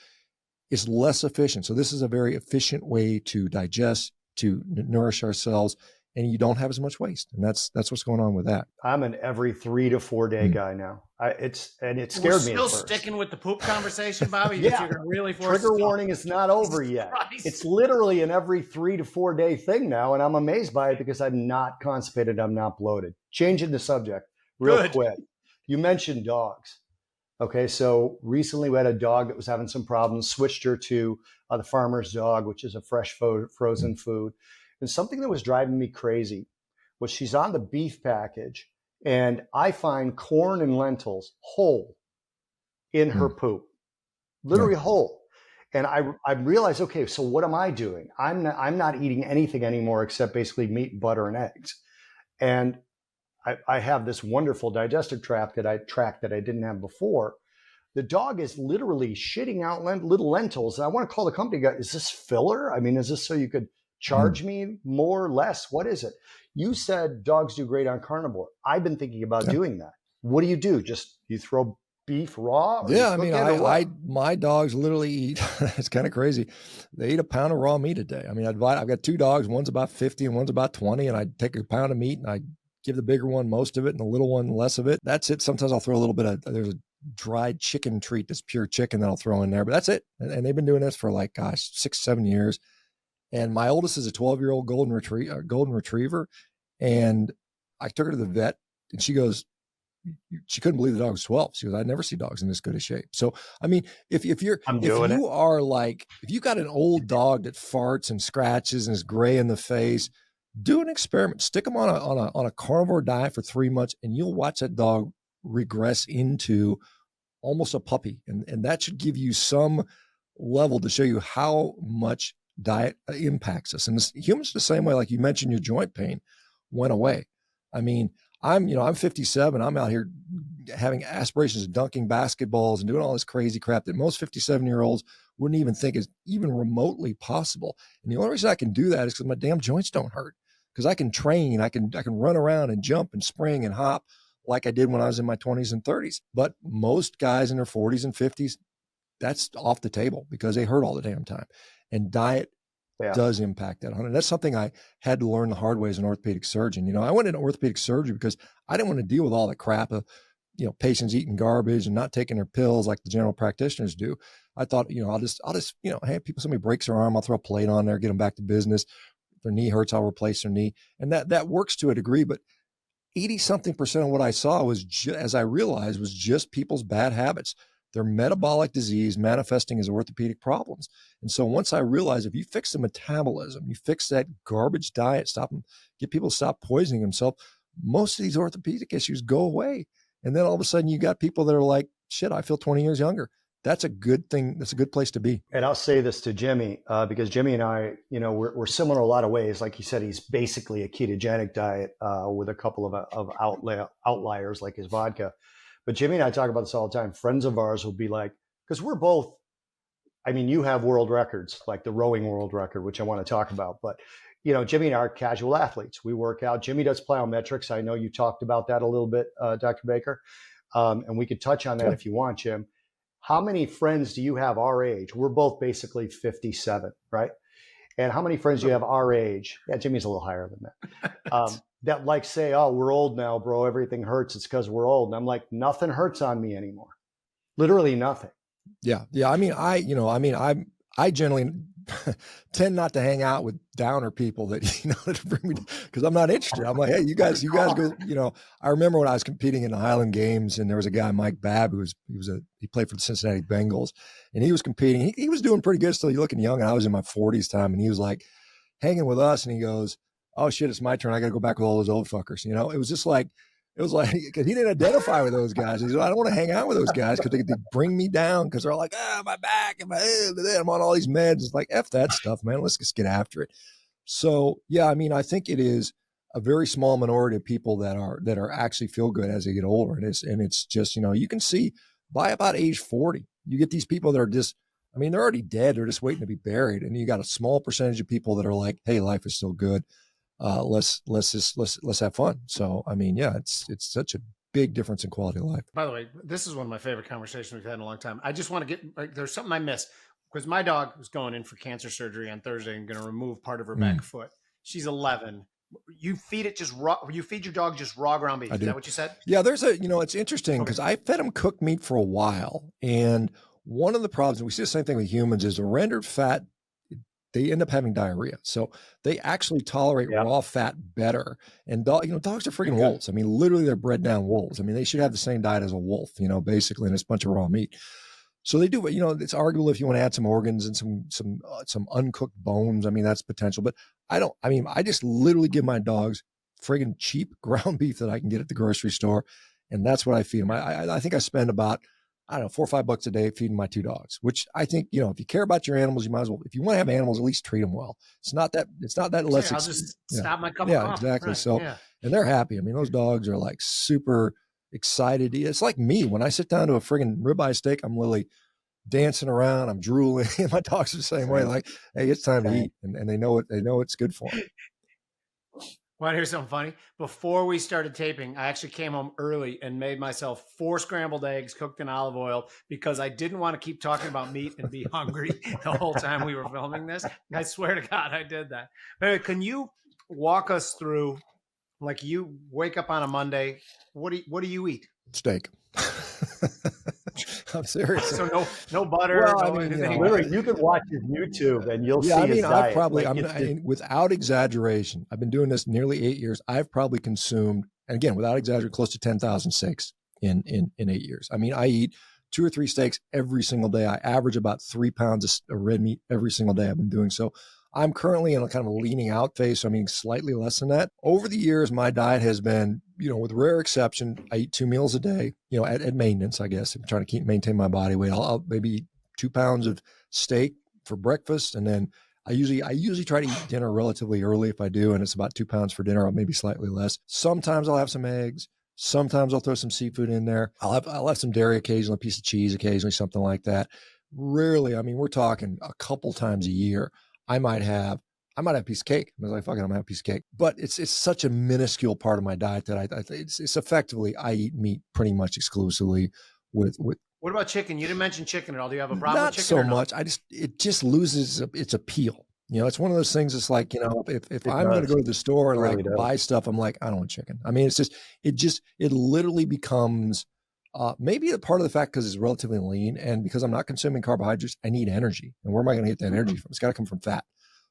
It's less efficient. So this is a very efficient way to digest, to nourish ourselves, and you don't have as much waste. And that's what's going on with that.
I'm an every 3 to 4 day guy now. It scared me at first.
Still sticking with the poop conversation, Bobby?
Yeah.
You're gonna really force
Trigger warning is not over yet.
Christ.
It's literally an every 3 to 4 day thing now. And I'm amazed by it because I'm not constipated. I'm not bloated. Changing the subject real quick. You mentioned dogs. Okay. So recently we had a dog that was having some problems, switched her to the farmer's dog, which is a fresh frozen food. And something that was driving me crazy was she's on the beef package, and I find corn and lentils whole in her poop, literally whole. And I realized, okay, so what am I doing? I'm not eating anything anymore except basically meat, butter, and eggs. And I have this wonderful digestive tract that I didn't have before. The dog is literally shitting out little lentils. And I want to call the company guy, is this filler? I mean, is this so you could charge me more, less? What is it? You said dogs do great on carnivore. I've been thinking about doing that. What do? Just you throw beef raw?
Yeah, I mean, my dogs literally eat, it's kind of crazy. They eat a pound of raw meat a day. I mean, I've got 2 dogs. One's about 50 and one's about 20. And I take a pound of meat and I give the bigger one most of it and the little one less of it. That's it. Sometimes I'll throw a little bit of, there's a dried chicken treat that's pure chicken that I'll throw in there, but that's it. And they've been doing this for like, gosh, 6-7 years. And my oldest is a 12-year-old golden retriever. And I took her to the vet and she goes, she couldn't believe the dog was 12. She goes, I never see dogs in this good a shape. So, I mean, if you got an old dog that farts and scratches and is gray in the face, do an experiment, stick them on a carnivore diet for 3 months and you'll watch that dog regress into almost a puppy. And that should give you some level to show you how much diet impacts us. And humans the same way, like you mentioned, your joint pain went away. I mean, I'm 57. I'm out here having aspirations of dunking basketballs and doing all this crazy crap that most 57-year-olds wouldn't even think is even remotely possible. And the only reason I can do that is because my damn joints don't hurt. Because I can train, I can run around and jump and spring and hop like I did when I was in my 20s and 30s. But most guys in their 40s and 50s, that's off the table because they hurt all the damn time. And diet does impact that. And that's something I had to learn the hard way as an orthopedic surgeon. I went into orthopedic surgery because I didn't want to deal with all the crap of, patients eating garbage and not taking their pills like the general practitioners do. I thought, I'll just, hey, somebody breaks their arm, I'll throw a plate on there, get them back to business. If their knee hurts, I'll replace their knee. And that works to a degree, but 80-something% of what I saw was, as I realized, was just people's bad habits. Their metabolic disease manifesting as orthopedic problems. And so once I realized if you fix the metabolism, you fix that garbage diet, get people to stop poisoning themselves, most of these orthopedic issues go away. And then all of a sudden you got people that are like, shit, I feel 20 years younger. That's a good thing. That's a good place to be.
And I'll say this to Jimmy, because Jimmy and I, we're similar in a lot of ways. Like you said, he's basically a ketogenic diet with a couple of outliers like his vodka. But Jimmy and I talk about this all the time. Friends of ours will be like, because we're both, you have world records, like the rowing world record, which I want to talk about. But, Jimmy and I are casual athletes. We work out. Jimmy does plyometrics. I know you talked about that a little bit, Dr. Baker. And we could touch on that if you want, Jim. How many friends do you have our age? We're both basically 57, right? And how many friends do you have our age? Yeah, Jimmy's a little higher than that. That like say, oh, we're old now, bro. Everything hurts. It's because we're old. And I'm like, nothing hurts on me anymore. Literally nothing.
Yeah. I generally tend not to hang out with downer people that, that bring me, because I'm not interested. I'm like, hey, you guys go, I remember when I was competing in the Highland Games and there was a guy, Mike Babb, he played for the Cincinnati Bengals and he was competing. He was doing pretty good still. You're looking young. And I was in my 40s time and he was like hanging with us and he goes, oh shit, it's my turn. I got to go back with all those old fuckers. It was just like, because he didn't identify with those guys. He said, I don't want to hang out with those guys because they bring me down because they're like, my back and I'm on all these meds. It's like, F that stuff, man. Let's just get after it. So, yeah, I think it is a very small minority of people that are actually feel good as they get older. And it's just, you can see by about age 40, you get these people that are just, they're already dead. They're just waiting to be buried. And you got a small percentage of people that are like, hey, life is still good. Let's have fun. So, it's such a big difference in quality of life.
By the way, this is one of my favorite conversations we've had in a long time. I just want to get, there's something I missed because my dog was going in for cancer surgery on Thursday and going to remove part of her back foot. She's 11. You feed it just raw. You feed your dog just raw ground beef. Is that what you said?
Yeah, it's interesting because I fed him cooked meat for a while. And one of the problems, and we see the same thing with humans, is the rendered fat, they end up having diarrhea. So they actually tolerate raw fat better. And dogs are freaking wolves. Literally they're bred down wolves. They should have the same diet as a wolf, basically, and it's a bunch of raw meat. So they do, it's arguable if you want to add some organs and some uncooked bones. That's potential, but I just literally give my dogs friggin' cheap ground beef that I can get at the grocery store. And that's what I feed them. I think I spend about, $4 or $5 a day feeding my 2 dogs, which I think, if you care about your animals, you might as well, if you want to have animals, at least treat them well. It's not that less.
I'll just stop my cup of coffee.
Exactly.
Right.
So, and they're happy. Those dogs are like super excited. It's like me, when I sit down to a friggin' ribeye steak, I'm literally dancing around. I'm drooling. My dogs are the same way. Like, hey, it's time to eat. And they know it's good for them.
Want to hear something funny? Before we started taping, I actually came home early and made myself 4 scrambled eggs cooked in olive oil because I didn't want to keep talking about meat and be hungry the whole time we were filming this. I swear to God, I did that. But can you walk us through Like you wake up on a Monday, what do you eat?
Steak. I'm serious.
So no butter,
Well, I
no
mean,
anything.
Literally, you can watch his YouTube and you'll
yeah,
see
I mean,
his
I've
diet.
probably,
Like,
without exaggeration, I've been doing this nearly 8 years. I've probably consumed, and again, without exaggerating, close to 10,000 steaks in 8 years. I mean, I eat 2 or 3 steaks every single day. I average about 3 pounds of red meat every single day. I've been doing so. I'm currently in a kind of a leaning out phase, so I'm eating slightly less than that. Over the years, my diet has been, with rare exception, I eat 2 meals a day, at maintenance, I guess. I'm trying to maintain my body weight. I'll maybe eat 2 pounds of steak for breakfast, and then I usually try to eat dinner relatively early if I do, and it's about 2 pounds for dinner, or maybe slightly less. Sometimes I'll have some eggs. Sometimes I'll throw some seafood in there. I'll have some dairy occasionally, a piece of cheese occasionally, something like that. Rarely, I mean, we're talking a couple times a year. I might have a piece of cake. I was like, fuck it, I'm gonna have a piece of cake. But it's such a minuscule part of my diet that it's effectively, I eat meat pretty much exclusively with.
What about chicken? You didn't mention chicken at all. Do you have a problem with
Not
chicken?
so
or no?
much. It just loses its appeal. It's one of those things. It's like, if I'm going to
does.
go to the store and
It really
like
does.
buy stuff, I'm like, I don't want chicken. I mean, it literally becomes, maybe a part of the fact because it's relatively lean and because I'm not consuming carbohydrates, I need energy. And where am I going to get that energy from? It's got to come from fat.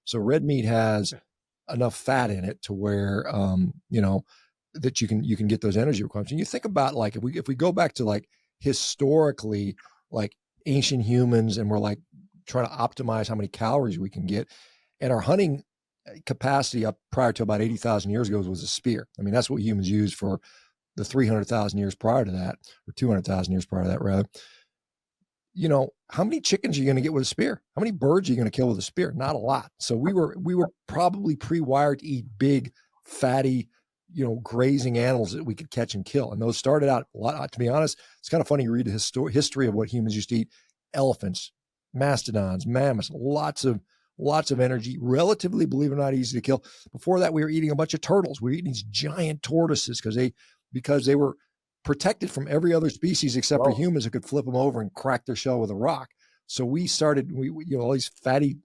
So red meat has enough fat in it to where, that you can get those energy requirements. And you think about like, if we go back to like historically, like ancient humans, and we're like trying to optimize how many calories we can get, and our hunting capacity up prior to about 80,000 years ago was a spear. I mean, that's what humans used for the 300,000 years prior to that, or 200,000 years prior to that, rather. How many chickens are you going to get with a spear? How many birds are you going to kill with a spear? Not a lot. So we were probably pre-wired to eat big, fatty, grazing animals that we could catch and kill. And those started out a lot. To be honest, it's kind of funny to read the history of what humans used to eat: elephants, mastodons, mammoths, lots of energy, relatively, believe it or not, easy to kill. Before that, we were eating a bunch of turtles. We were eating these giant tortoises because they were protected from every other species except for humans who could flip them over and crack their shell with a rock. So we started, all these fatty,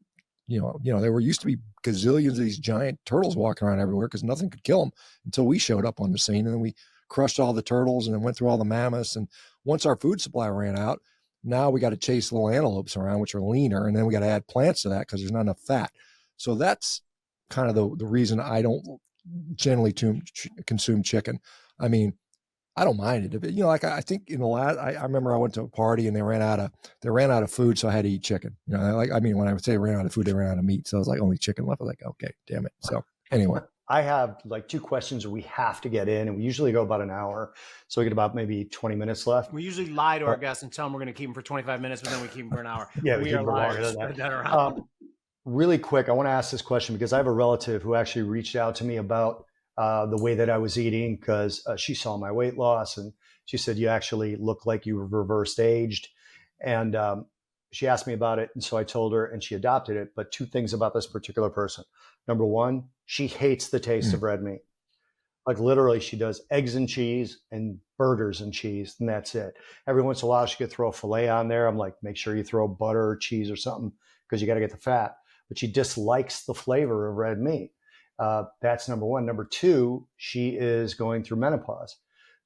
there used to be gazillions of these giant turtles walking around everywhere because nothing could kill them until we showed up on the scene. And then we crushed all the turtles and then went through all the mammoths. And once our food supply ran out, now we got to chase little antelopes around, which are leaner. And then we got to add plants to that because there's not enough fat. So that's kind of the reason I don't generally consume chicken. I mean, I don't mind it. I think in the last, I remember I went to a party and they ran out of food, so I had to eat chicken. When I would say they ran out of food, they ran out of meat. So I was like, only chicken left. I was like, okay, damn it. So anyway,
I have like 2 questions that we have to get in, and we usually go about an hour, so we get about maybe 20 minutes left.
We usually lie to our guests and tell them we're going to keep them for 25 minutes, but then we keep them for an hour.
Yeah,
we are liars. Spread that around.
Really quick, I want to ask this question because I have a relative who actually reached out to me about the way that I was eating because she saw my weight loss and she said, you actually look like you were reversed aged. And she asked me about it. And so I told her and she adopted it. But 2 things about this particular person. Number one, she hates the taste of red meat. Like literally she does eggs and cheese and burgers and cheese, and that's it. Every once in a while she could throw a filet on there. I'm like, make sure you throw butter or cheese or something because you got to get the fat. But she dislikes the flavor of red meat. That's number one. Number 2, she is going through menopause.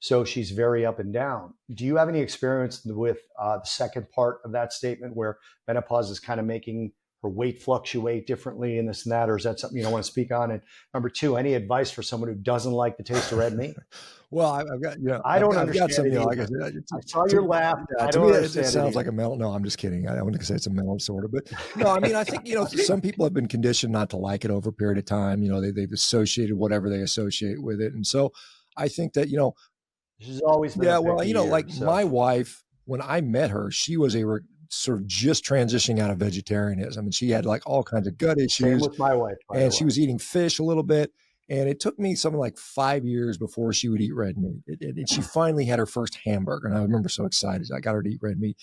So she's very up and down. Do you have any experience with the second part of that statement where menopause is kind of making her weight fluctuate differently and this and that, or is that something you don't want to speak on? And number 2, any advice for someone who doesn't like the taste of red meat?
Well, I've got,
I don't understand.
Like I
saw your laugh.
To me, it sounds like a mental. No, I'm just kidding. I wouldn't say it's a mental disorder, but no, I mean, I think, some people have been conditioned not to like it over a period of time. They've associated whatever they associate with it. And so I think that,
she's always been
my wife, when I met her, she was sort of just transitioning out of vegetarianism. And she had like all kinds of gut issues.
Same with my wife.
And she was eating fish a little bit. And it took me something like 5 years before she would eat red meat. And she finally had her first hamburger. And I remember so excited. I got her to eat red meat.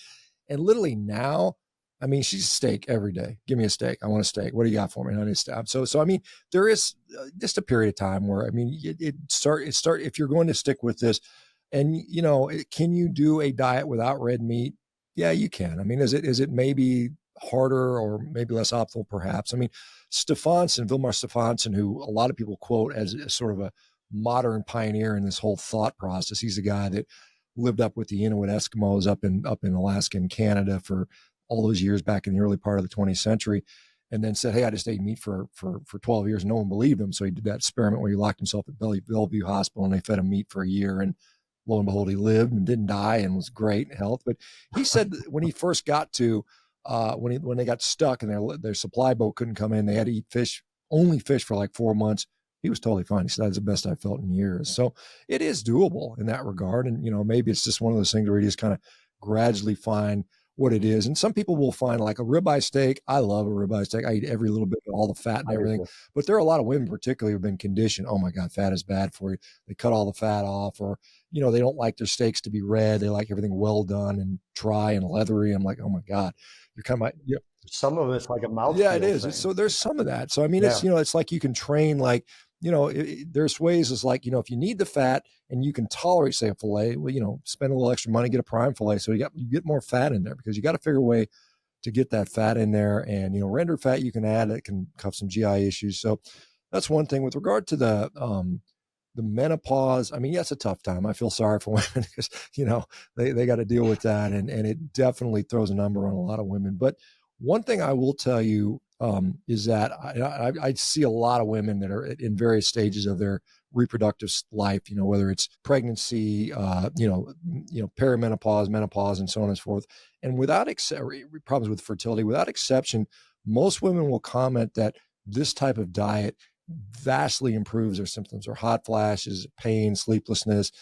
And literally now, I mean, she's steak every day. Give me a steak. I want a steak. What do you got for me? And I need steak. So I mean, there is just a period of time where, I mean, if you're going to stick with this and, can you do a diet without red meat? Yeah, you can. I mean, is it maybe harder or maybe less optimal, perhaps? I mean, Vilmar Stefansson, who a lot of people quote as sort of modern pioneer in this whole thought process. He's the guy that lived up with the Inuit Eskimos up in Alaska and Canada for all those years back in the early part of the 20th century, and then said, "Hey, I just ate meat for 12 years." No one believed him, so he did that experiment where he locked himself at Bellevue Hospital, and they fed him meat for a year, and lo and behold, he lived and didn't die and was great in health. But he said that when he first got to when they got stuck and their supply boat couldn't come in, they had to eat only fish for like 4 months. He was totally fine. He said, "That's the best I've felt in years." So it is doable in that regard. And, maybe it's just one of those things where you just kind of gradually find what it is. And some people will find like a ribeye steak. I love a ribeye steak. I eat every little bit of all the fat and everything. But there are a lot of women particularly who've been conditioned. Oh my God, fat is bad for you. They cut all the fat off, or, they don't like their steaks to be red. They like everything well done and dry and leathery. I'm like, oh my God, you're kind of like,
some of it's like a mouthfeel.
Yeah, it is. So there's some of that. So, I mean, it's, it's like you can train, like, there's ways is like, if you need the fat and you can tolerate, say, a filet, well, spend a little extra money, get a prime filet. So you get more fat in there, because you got to figure a way to get that fat in there. And, rendered fat you can add, it can cause some GI issues. So that's one thing. With regard to the menopause, I mean, yeah, it's a tough time. I feel sorry for women because, they got to deal with that. And it definitely throws a number on a lot of women. But one thing I will tell you is that I see a lot of women that are in various stages of their reproductive life, whether it's pregnancy, perimenopause, menopause, and so on and so forth. And without problems with fertility, without exception, most women will comment that this type of diet vastly improves their symptoms, or hot flashes, pain, sleeplessness,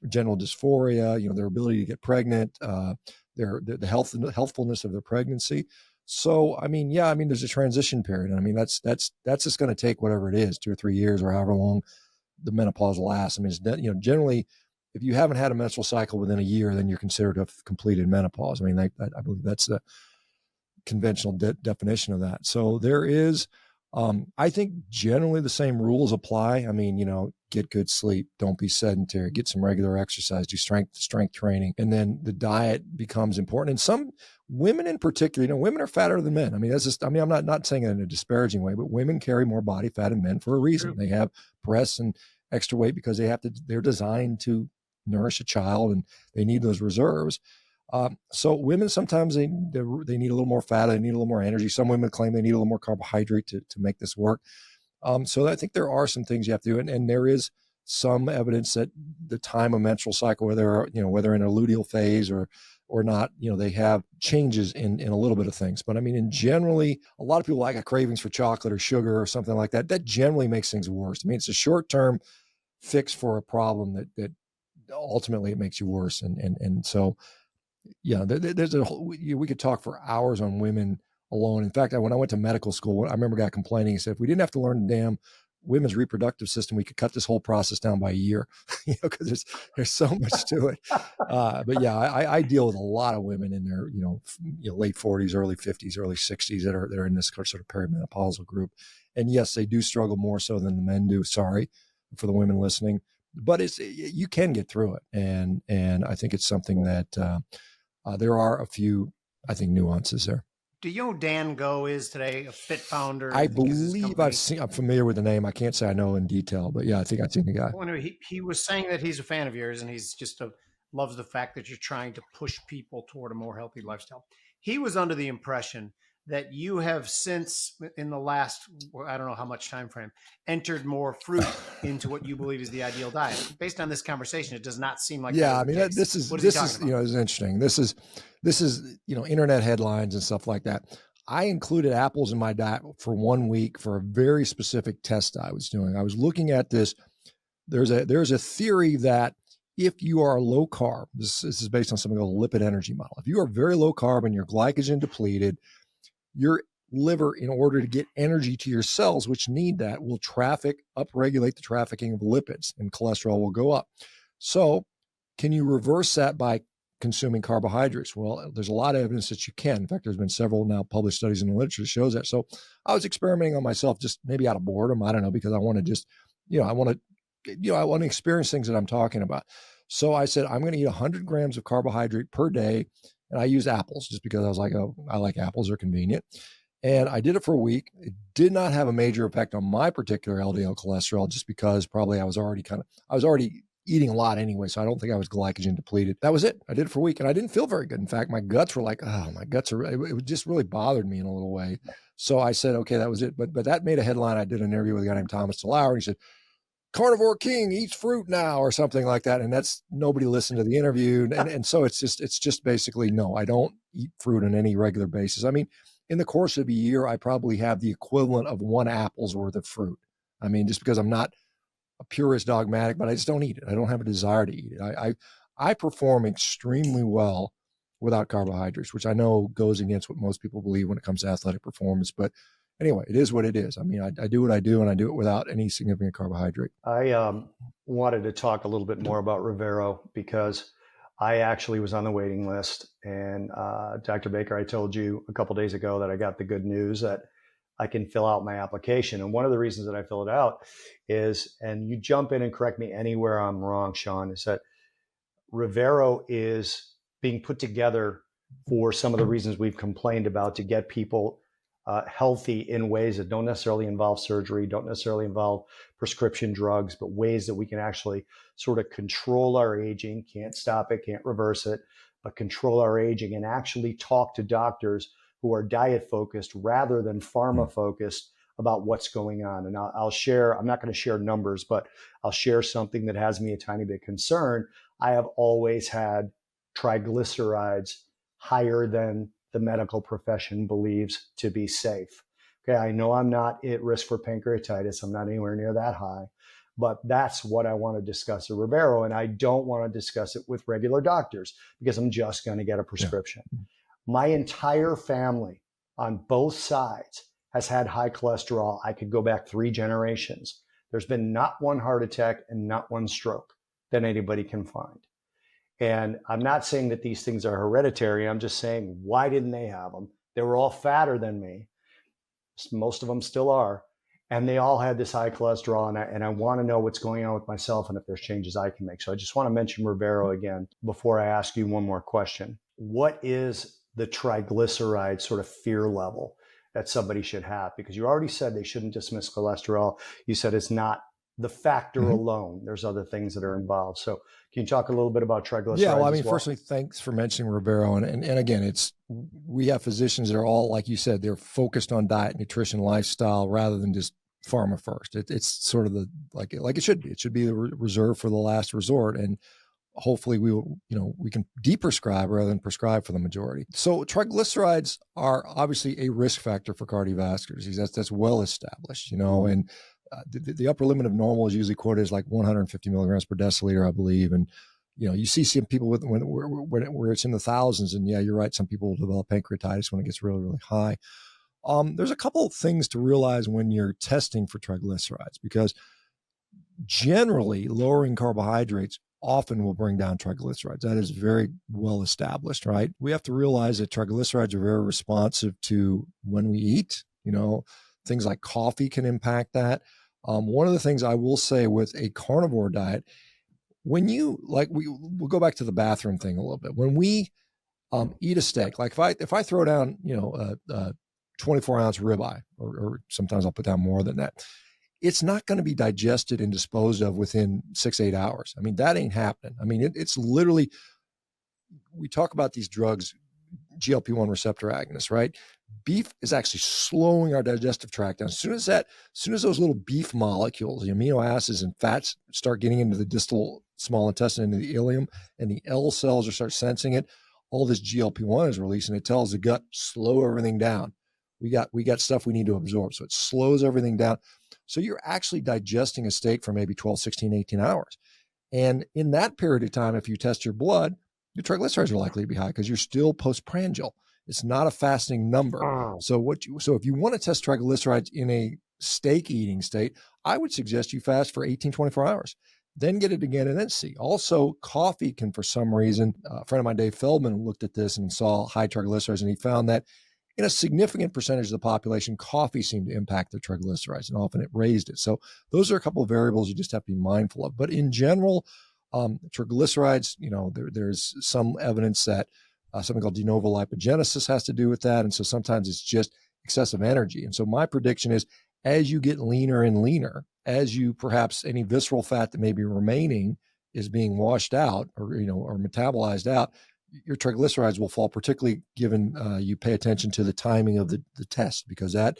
general dysphoria, their ability to get pregnant, the healthfulness of their pregnancy. So, I mean, there's a transition period. I mean, that's just going to take whatever it is, 2 or 3 years, or however long the menopause lasts. I mean, it's, generally, if you haven't had a menstrual cycle within a year, then you're considered to have completed menopause. I mean, I believe that's the conventional definition of that. So there is, I think generally the same rules apply. I mean, get good sleep, don't be sedentary, get some regular exercise, do strength training. And then the diet becomes important. And some women in particular, women are fatter than men. I mean, I'm not saying it in a disparaging way, but women carry more body fat than men for a reason. True. They have breasts and extra weight because they're designed to nourish a child, and they need those reserves. So women, sometimes they need a little more fat, they need a little more energy. Some women claim they need a little more carbohydrate to make this work. So I think there are some things you have to do. And there is some evidence that the time of menstrual cycle, whether in a luteal phase or not, they have changes in a little bit of things. But I mean, in generally, a lot of people like cravings for chocolate or sugar or something like that. That generally makes things worse. I mean, it's a short-term fix for a problem that ultimately it makes you worse. And so, yeah, we could talk for hours on women alone. In fact, when I went to medical school, I remember a guy complaining. He said, if we didn't have to learn the damn women's reproductive system, we could cut this whole process down by a year, because there's so much to it. But yeah, I deal with a lot of women in their, late 40s, early 50s, early 60s that are in this sort of perimenopausal group. And yes, they do struggle more so than the men do. Sorry for the women listening, but you can get through it. And I think it's something that there are a few, I think, nuances there.
Do you know who Dan Go is today? A fit founder?
I believe I'm familiar with the name. I can't say I know in detail, but yeah, I think I've seen the guy.
Well, anyway, he was saying that he's a fan of yours, and he's just loves the fact that you're trying to push people toward a more healthy lifestyle. He was under the impression that you have since, in the last, I don't know how much time frame, entered more fruit into what you believe is the ideal diet. Based on this conversation, it does not seem like
that. I mean, this is it's interesting. This is internet headlines and stuff like that. I included apples in my diet for 1 week for a very specific test I was doing. I was looking at this. There's a theory that if you are low carb, this is based on something called the lipid energy model. If you are very low carb and you're glycogen depleted, your liver, in order to get energy to your cells, which need that, will upregulate the trafficking of lipids, and cholesterol will go up. So can you reverse that by consuming carbohydrates? Well, there's a lot of evidence that you can. In fact, there's been several now published studies in the literature that shows that. So I was experimenting on myself, just maybe out of boredom. I don't know, because I want to just, I want to experience things that I'm talking about. So I said, I'm going to eat 100 grams of carbohydrate per day. And I use apples just because I was like, oh, I like apples, they're convenient. And I did it for a week. It did not have a major effect on my particular LDL cholesterol, just because probably I was already eating a lot anyway. So I don't think I was glycogen depleted. That was it. I did it for a week and I didn't feel very good. In fact, my guts were like, oh, it just really bothered me in a little way. So I said, okay, that was it. But that made a headline. I did an interview with a guy named Thomas DeLauer. He said, Carnivore King eats fruit now, or something like that. And that's, nobody listened to the interview. And so it's just basically, no, I don't eat fruit on any regular basis. I mean, in the course of a year, I probably have the equivalent of one apple's worth of fruit. I mean, just because I'm not a purist dogmatic, but I just don't eat it. I don't have a desire to eat it. I perform extremely well without carbohydrates, which I know goes against what most people believe when it comes to athletic performance. But anyway, it is what it is. I mean, I do what I do, and I do it without any significant carbohydrate.
I wanted to talk a little bit more about REVERO because I actually was on the waiting list. And Dr. Baker, I told you a couple of days ago that I got the good news that I can fill out my application. And one of the reasons that I fill it out is, and you jump in and correct me anywhere I'm wrong, Shawn, is that REVERO is being put together for some of the reasons we've complained about, to get people healthy in ways that don't necessarily involve surgery, don't necessarily involve prescription drugs, but ways that we can actually sort of control our aging, can't stop it, can't reverse it, but control our aging and actually talk to doctors who are diet focused rather than pharma focused about what's going on. And I'll share, I'm not going to share numbers, but I'll share something that has me a tiny bit concerned. I have always had triglycerides higher than the medical profession believes to be safe. Okay, I know I'm not at risk for pancreatitis. I'm not anywhere near that high, but that's what I want to discuss at REVERO. And I don't want to discuss it with regular doctors because I'm just going to get a prescription. Yeah. My entire family on both sides has had high cholesterol. I could go back 3 generations. There's been not one heart attack and not one stroke that anybody can find. And I'm not saying that these things are hereditary. I'm just saying, why didn't they have them? They were all fatter than me. Most of them still are. And they all had this high cholesterol. And I want to know what's going on with myself and if there's changes I can make. So I just want to mention REVERO again before I ask you one more question. What is the triglyceride sort of fear level that somebody should have? Because you already said they shouldn't dismiss cholesterol. You said it's not the factor alone. There's other things that are involved. So can you talk a little bit about triglycerides?
Yeah, well, I mean, firstly, thanks for mentioning REVERO. And again, we have physicians that are all, like you said, they're focused on diet, nutrition, lifestyle, rather than just pharma first. It's sort of like it should be. It should be the reserve for the last resort. And hopefully we can de-prescribe rather than prescribe for the majority. So triglycerides are obviously a risk factor for cardiovascular disease. That's well established, and the upper limit of normal is usually quoted as like 150 milligrams per deciliter, I believe. And, you see some people where it's in the thousands, and yeah, you're right. Some people will develop pancreatitis when it gets really, really high. There's a couple of things to realize when you're testing for triglycerides, because generally lowering carbohydrates often will bring down triglycerides. That is very well established, right? We have to realize that triglycerides are very responsive to when we eat. Things like coffee can impact that. One of the things I will say with a carnivore diet, when we'll go back to the bathroom thing a little bit. When we eat a steak, like if I throw down, a 24-ounce ribeye, or sometimes I'll put down more than that, it's not going to be digested and disposed of within 6-8 hours. I mean, that ain't happening. I mean, it's literally, we talk about these drugs, GLP-1 receptor agonists, right? Beef is actually slowing our digestive tract down. As soon as those little beef molecules, the amino acids and fats, start getting into the distal small intestine, into the ileum, and the L cells start sensing it, all this GLP-1 is released, and it tells the gut, slow everything down. We got stuff we need to absorb. So it slows everything down. So you're actually digesting a steak for maybe 12, 16, 18 hours. And in that period of time, if you test your blood, your triglycerides are likely to be high because you're still postprandial. It's not a fasting number. So if you want to test triglycerides in a steak eating state, I would suggest you fast for 18, 24 hours, then get it again and then see. Also, coffee can, for some reason, a friend of mine, Dave Feldman, looked at this and saw high triglycerides, and he found that in a significant percentage of the population, coffee seemed to impact their triglycerides, and often it raised it. So those are a couple of variables you just have to be mindful of. But in general, triglycerides, there's some evidence that something called de novo lipogenesis has to do with that. And so sometimes it's just excessive energy. And so my prediction is, as you get leaner and leaner, as you perhaps any visceral fat that may be remaining is being washed out or, or metabolized out, your triglycerides will fall, particularly given you pay attention to the timing of the test, because that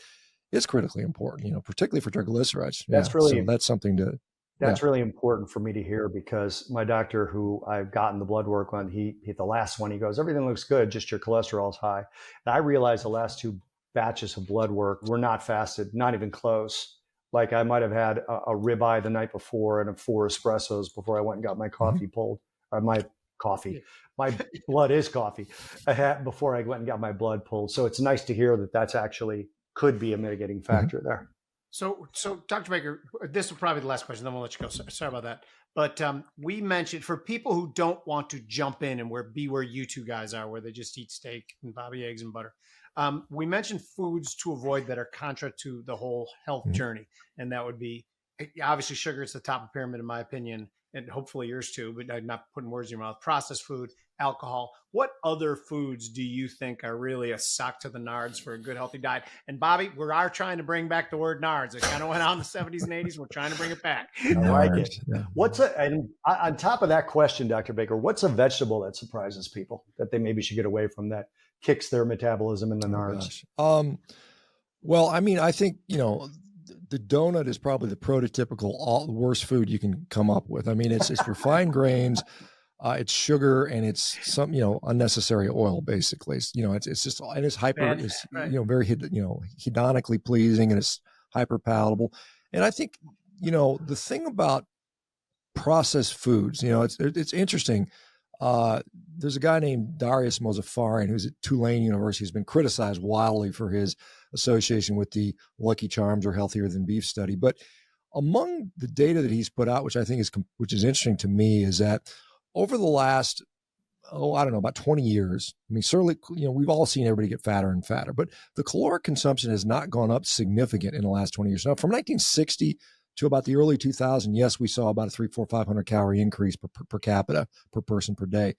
is critically important, particularly for triglycerides. So that's something to,
that's really important for me to hear, because my doctor, who I've gotten the blood work on, he the last one, he goes, everything looks good, just your cholesterol's high. And I realized the last 2 batches of blood work were not fasted, not even close. Like I might have had a ribeye the night before and 4 espressos before I went and got my coffee pulled, or my blood is coffee, before I went and got my blood pulled. So it's nice to hear that that's actually could be a mitigating factor there.
So Dr. Baker, this will probably be the last question, then we'll let you go. Sorry about that. But we mentioned, for people who don't want to jump in and be where you two guys are, where they just eat steak and bobby eggs and butter, we mentioned foods to avoid that are contra to the whole health journey. And that would be, obviously, sugar is the top of the pyramid, in my opinion, and hopefully yours too, but I'm not putting words in your mouth. Processed food, alcohol. What other foods do you think are really a sock to the nards for a good, healthy diet? And Bobby, we are trying to bring back the word nards. It kind of went out in the 70s and 80s. We're trying to bring it back.
I like it. And on top of that question, Dr. Baker, what's a vegetable that surprises people that they maybe should get away from, that kicks their metabolism in the nards?
Well, I mean, I think, the donut is probably the prototypical worst food you can come up with. I mean, it's refined grains, it's sugar, and it's some, unnecessary oil, basically. It's just, and it's very, hedonically pleasing, and it's hyper palatable. And I think, the thing about processed foods, it's interesting. There's a guy named Darius Mozaffarian, who's at Tulane University, who's been criticized wildly for his association with the Lucky Charms or healthier than beef study. But among the data that he's put out, which I think which is interesting to me, is that over the last, about 20 years, I mean, certainly, we've all seen everybody get fatter and fatter, but the caloric consumption has not gone up significant in the last 20 years. Now, from 1960 to about the early 2000s, yes, we saw about a 500 calorie increase per capita, per person per day.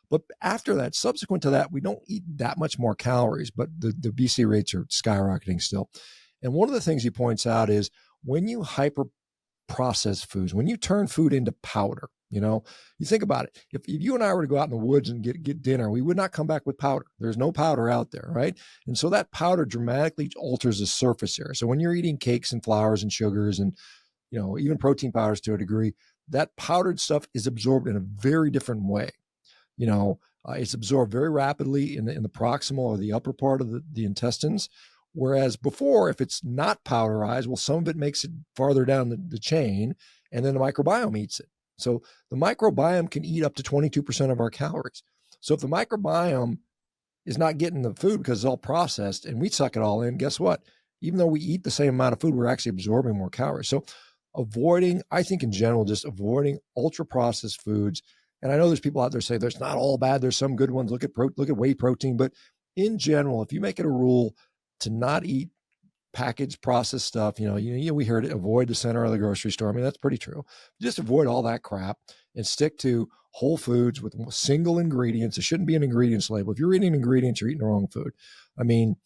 But after that, subsequent to that, we don't eat that much more calories, but the BC rates are skyrocketing still. And one of the things he points out is when you hyper process foods, when you turn food into powder, you think about it. If you and I were to go out in the woods and get dinner, we would not come back with powder. There's no powder out there, right? And so that powder dramatically alters the surface area. So when you're eating cakes and flours and sugars and even protein powders to a degree, that powdered stuff is absorbed in a very different way. It's absorbed very rapidly in the proximal or the upper part of the intestines. Whereas before, if it's not powderized, well, some of it makes it farther down the chain, and then the microbiome eats it. So the microbiome can eat up to 22% of our calories. So if the microbiome is not getting the food because it's all processed and we suck it all in, guess what? Even though we eat the same amount of food, we're actually absorbing more calories. So I think in general, just avoiding ultra processed foods. And I know there's people out there say there's not all bad. There's some good ones. Look at whey protein. But in general, if you make it a rule to not eat packaged processed stuff, we heard it, avoid the center of the grocery store. I mean, that's pretty true. Just avoid all that crap and stick to whole foods with single ingredients. There shouldn't be an ingredients label. If you're eating ingredients, you're eating the wrong food. I mean,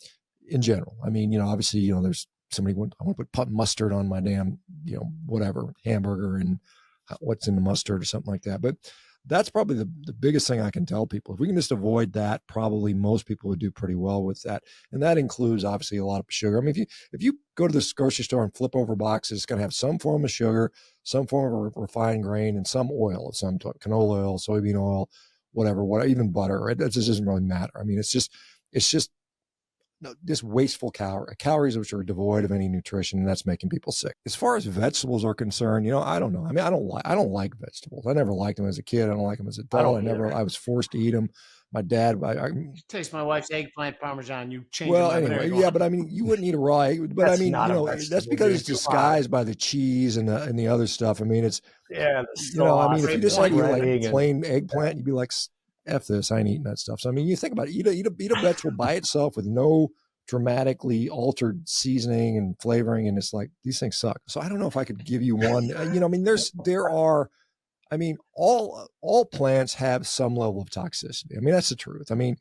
in general, obviously, there's somebody I want to put mustard on my damn, whatever hamburger and what's in the mustard or something like that. But that's probably the biggest thing I can tell people. If we can just avoid that, probably most people would do pretty well with that. And that includes obviously a lot of sugar. I mean, if you go to this grocery store and flip over boxes, it's going to have some form of sugar, some form of refined grain, and some oil, some canola oil, soybean oil, whatever, even butter. It just doesn't really matter. I mean, it's just this wasteful calories which are devoid of any nutrition, and that's making people sick. As far as vegetables are concerned, I don't know. I mean, I don't like vegetables. I never liked them as a kid. I don't like them as an adult. I was forced to eat them. My dad,
taste my wife's eggplant parmesan. You change.
Well, anyway, yeah, but I mean, you wouldn't eat a raw egg. But I mean, that's because it's disguised by the cheese and the other stuff. I mean, it's if you just eat like plain eggplant, you'd be like, F this, I ain't eating that stuff. So, I mean, you think about it, eat a vegetable by itself with no dramatically altered seasoning and flavoring. And it's like, these things suck. So I don't know if I could give you one, all plants have some level of toxicity. I mean, that's the truth. I mean,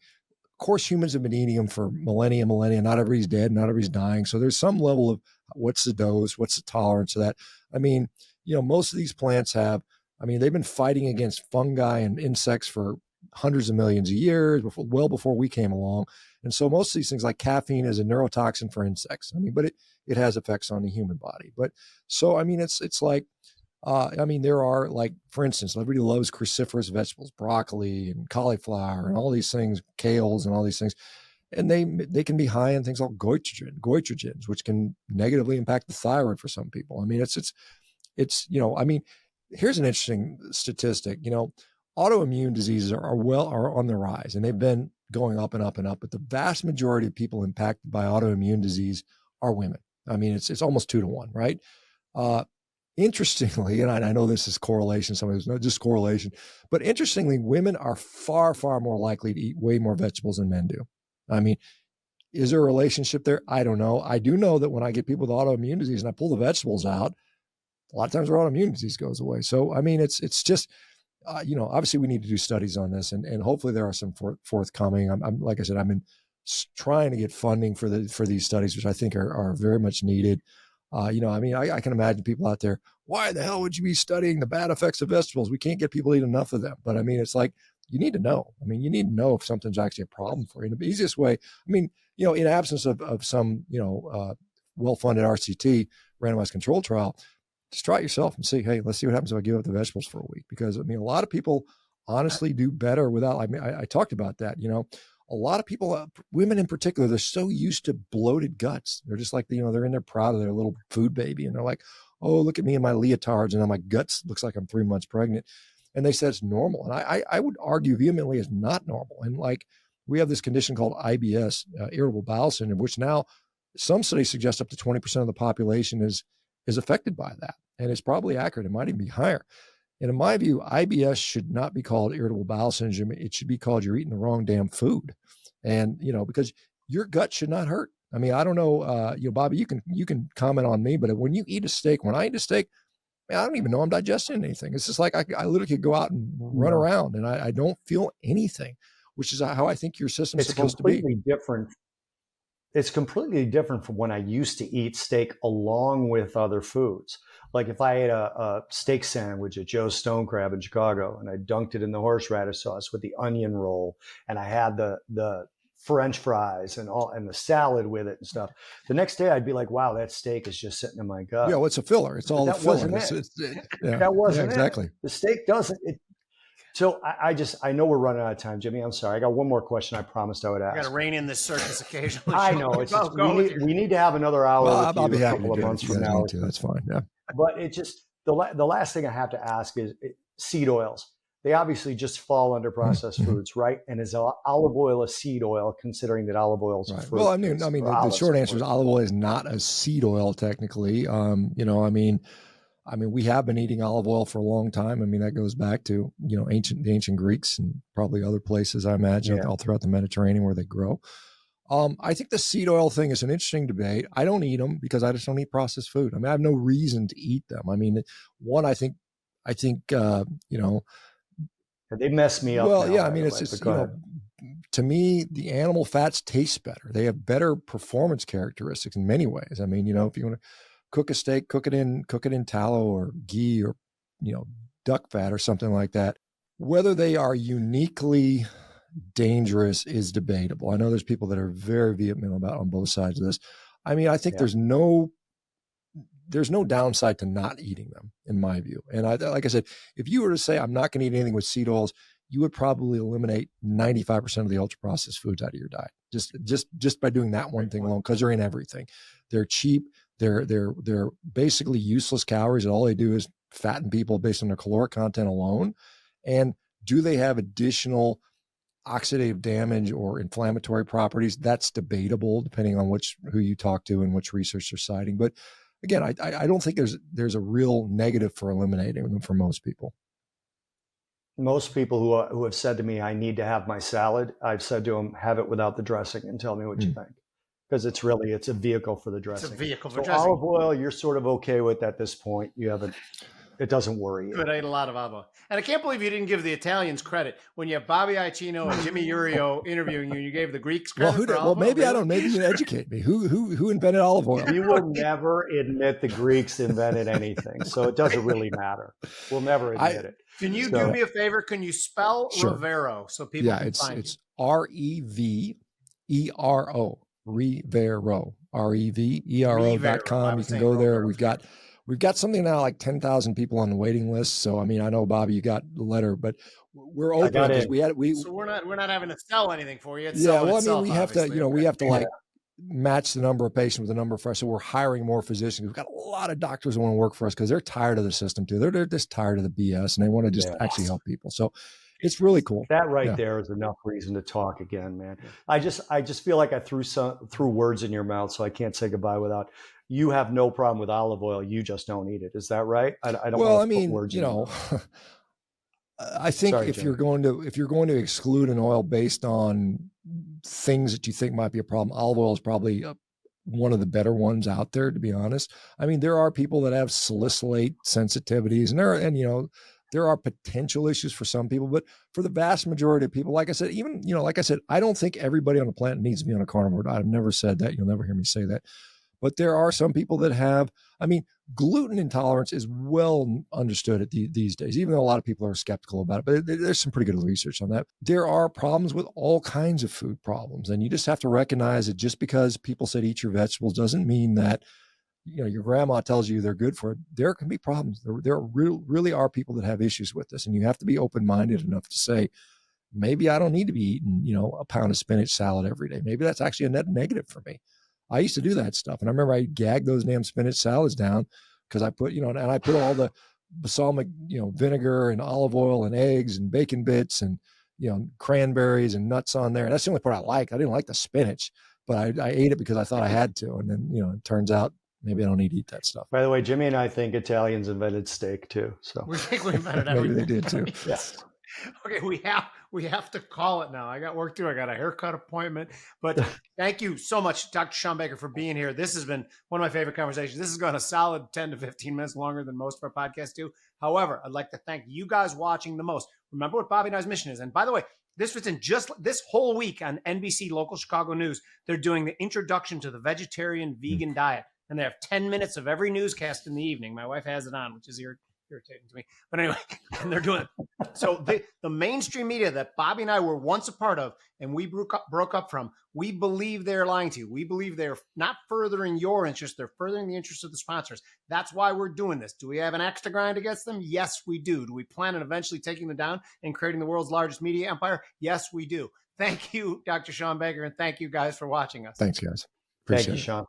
course, humans have been eating them for millennia. Not everybody's dead, not everybody's dying. So there's some level of what's the dose, what's the tolerance of that. I mean, most of these plants have, they've been fighting against fungi and insects for hundreds of millions of years, well before we came along. And so most of these things, like caffeine, is a neurotoxin for insects. But it has effects on the human body. But so, it's like, there are, like, for instance, everybody loves cruciferous vegetables, broccoli and cauliflower and all these things, kales and all these things. And they can be high in things like goitrogens, which can negatively impact the thyroid for some people. Here's an interesting statistic. Autoimmune diseases are on the rise, and they've been going up and up and up. But the vast majority of people impacted by autoimmune disease are women. It's almost 2 to 1, right? Interestingly, and I know this is correlation, somebody goes, no, just correlation, but interestingly, women are far, far more likely to eat way more vegetables than men do. Is there a relationship there? I don't know. I do know that when I get people with autoimmune disease and I pull the vegetables out, a lot of times their autoimmune disease goes away. So, it's just, obviously we need to do studies on this, and hopefully there are some forthcoming. I'm like I said, I've been trying to get funding for these studies, which I think are very much needed. I can imagine people out there, why the hell would you be studying the bad effects of vegetables? We can't get people to eat enough of them. But it's like, you need to know. You need to know if something's actually a problem for you. And the easiest way, in absence of some, well-funded RCT, randomized control trial, just try it yourself and see, hey, let's see what happens if I give up the vegetables for a week. Because a lot of people honestly do better without, I talked about that, a lot of people, women in particular, they're so used to bloated guts. They're just like, they're in there proud of their little food baby. And they're like, oh, look at me in my leotards, and now my guts looks like I'm 3 months pregnant. And they said it's normal. And I would argue vehemently it's not normal. And like, we have this condition called IBS, irritable bowel syndrome, which now some studies suggest up to 20% of the population is affected by that. And it's probably accurate. It might even be higher. And in my view, IBS should not be called irritable bowel syndrome. It should be called you're eating the wrong damn food. And, because your gut should not hurt. I don't know, Bobby, you can comment on me, but when you eat a steak, when I eat a steak, man, I don't even know I'm digesting anything. It's just like, I literally could go out and run around and I don't feel anything, which is how I think your system is supposed to be.
It's completely different from when I used to eat steak along with other foods. Like if I ate a steak sandwich at Joe's Stone Crab in Chicago and I dunked it in the horseradish sauce with the onion roll, and I had the French fries and the salad with it and stuff. The next day I'd be like, wow, that steak is just sitting in my gut.
Yeah, well, it's a filler. It's all
that
a filler.
That wasn't
exactly.
It. The steak doesn't. So I know we're running out of time, Jimmy. I'm sorry. I got one more question I promised I would ask.
You got to rein in this circus occasionally.
I know. We need to have another hour with
I'll be
you a
happy
couple of months from now.
That's fine. Yeah.
But it just, the last thing I have to ask is seed oils. They obviously just fall under processed foods, right? And is olive oil a seed oil, considering that olive oil is a fruit?
Well, the short answer is olive oil is not a seed oil technically. We have been eating olive oil for a long time. That goes back to, the ancient Greeks and probably other places, I imagine, all throughout the Mediterranean where they grow. I think the seed oil thing is an interesting debate. I don't eat them because I just don't eat processed food. I have no reason to eat them. One, I think,
they mess me up.
Well, yeah, it's just, to me, the animal fats taste better. They have better performance characteristics in many ways. If you want to cook a steak, cook it in tallow or ghee or, duck fat or something like that. Whether they are uniquely dangerous is debatable. I know there's people that are very vehement about on both sides of this. I think there's no downside to not eating them, in my view. And like I said, if you were to say I'm not going to eat anything with seed oils, you would probably eliminate 95% of the ultra processed foods out of your diet just by doing that one thing alone, because they're in everything. They're cheap. They're basically useless calories, and all they do is fatten people based on their caloric content alone. And do they have additional oxidative damage or inflammatory properties? That's debatable depending on who you talk to and which research they're citing. But again, I don't think there's a real negative for eliminating them for most people.
Most people who have said to me, I need to have my salad, I've said to them, have it without the dressing and tell me what you think. Because it's a vehicle for the dressing.
It's a vehicle for
dressing. Olive oil, you're sort of okay with at this point. You haven't. It doesn't worry you.
Good. I ate a lot of olive oil. And I can't believe you didn't give the Italians credit when you have Bobby Iaccino and Jimmy Iuorio interviewing you. You gave the Greeks credit.
Well, maybe I don't. Maybe you can educate me. Who invented olive oil?
We will never admit the Greeks invented anything, so it doesn't really matter. We'll never admit it.
Can you do me a favor? Can you spell REVERO so people can find
it's REVERO. REVERO. REVERO.com. You can go there. We've got something now like 10,000 people on the waiting list. So I mean, I know Bobby, you got the letter, but we're open because
so we're not having to sell anything for you.
We have to, we have to like match the number of patients with the number for us. So we're hiring more physicians. We've got a lot of doctors who want to work for us because they're tired of the system too. They're just tired of the BS and they want to just actually help people. So it's really cool.
That there is enough reason to talk again, man. I just feel like I threw words in your mouth, so I can't say goodbye without. You have no problem with olive oil. You just don't eat it. Is that right? I don't. Well, I mean, words
I think if you're going to exclude an oil based on things that you think might be a problem, olive oil is probably one of the better ones out there, to be honest. I mean, there are people that have salicylate sensitivities, and there are potential issues for some people, but for the vast majority of people, like I said, I don't think everybody on the planet needs to be on a carnivore diet. I've never said that. You'll never hear me say that. But there are some people that have, gluten intolerance is well understood these days, even though a lot of people are skeptical about it, but there's some pretty good research on that. There are problems with all kinds of food problems. And you just have to recognize that just because people said eat your vegetables doesn't mean that, your grandma tells you they're good for it. There can be problems. There really are people that have issues with this. And you have to be open-minded enough to say, maybe I don't need to be eating, a pound of spinach salad every day. Maybe that's actually a net negative for me. I used to do that stuff. And I remember I gagged those damn spinach salads down because I put, and I put all the balsamic, vinegar and olive oil and eggs and bacon bits and, cranberries and nuts on there. And that's the only part I like. I didn't like the spinach, but I ate it because I thought I had to. And then, it turns out maybe I don't need to eat that stuff.
By the way, Jimmy and I think Italians invented steak too. So
we think we invented everything.
Maybe they did too.
Yes.
Okay, we have to call it now. I got work too. I got a haircut appointment. But thank you so much, Dr. Shawn Baker, for being here. This has been one of my favorite conversations. This has gone a solid 10 to 15 minutes longer than most of our podcasts do. However, I'd like to thank you guys watching the most. Remember what Bobby and I's mission is. And by the way, this was in just this whole week on NBC Local Chicago News. They're doing the introduction to the vegetarian vegan diet. And they have 10 minutes of every newscast in the evening. My wife has it on, which is irritating to me. But anyway, and they're doing it. So the mainstream media that Bobby and I were once a part of and we broke up from, we believe they're lying to you. We believe they're not furthering your interest. They're furthering the interest of the sponsors. That's why we're doing this. Do we have an axe to grind against them? Yes, we do. Do we plan on eventually taking them down and creating the world's largest media empire? Yes, we do. Thank you, Dr. Shawn Baker, and thank you guys for watching us.
Thanks, guys.
Thank you, Shawn.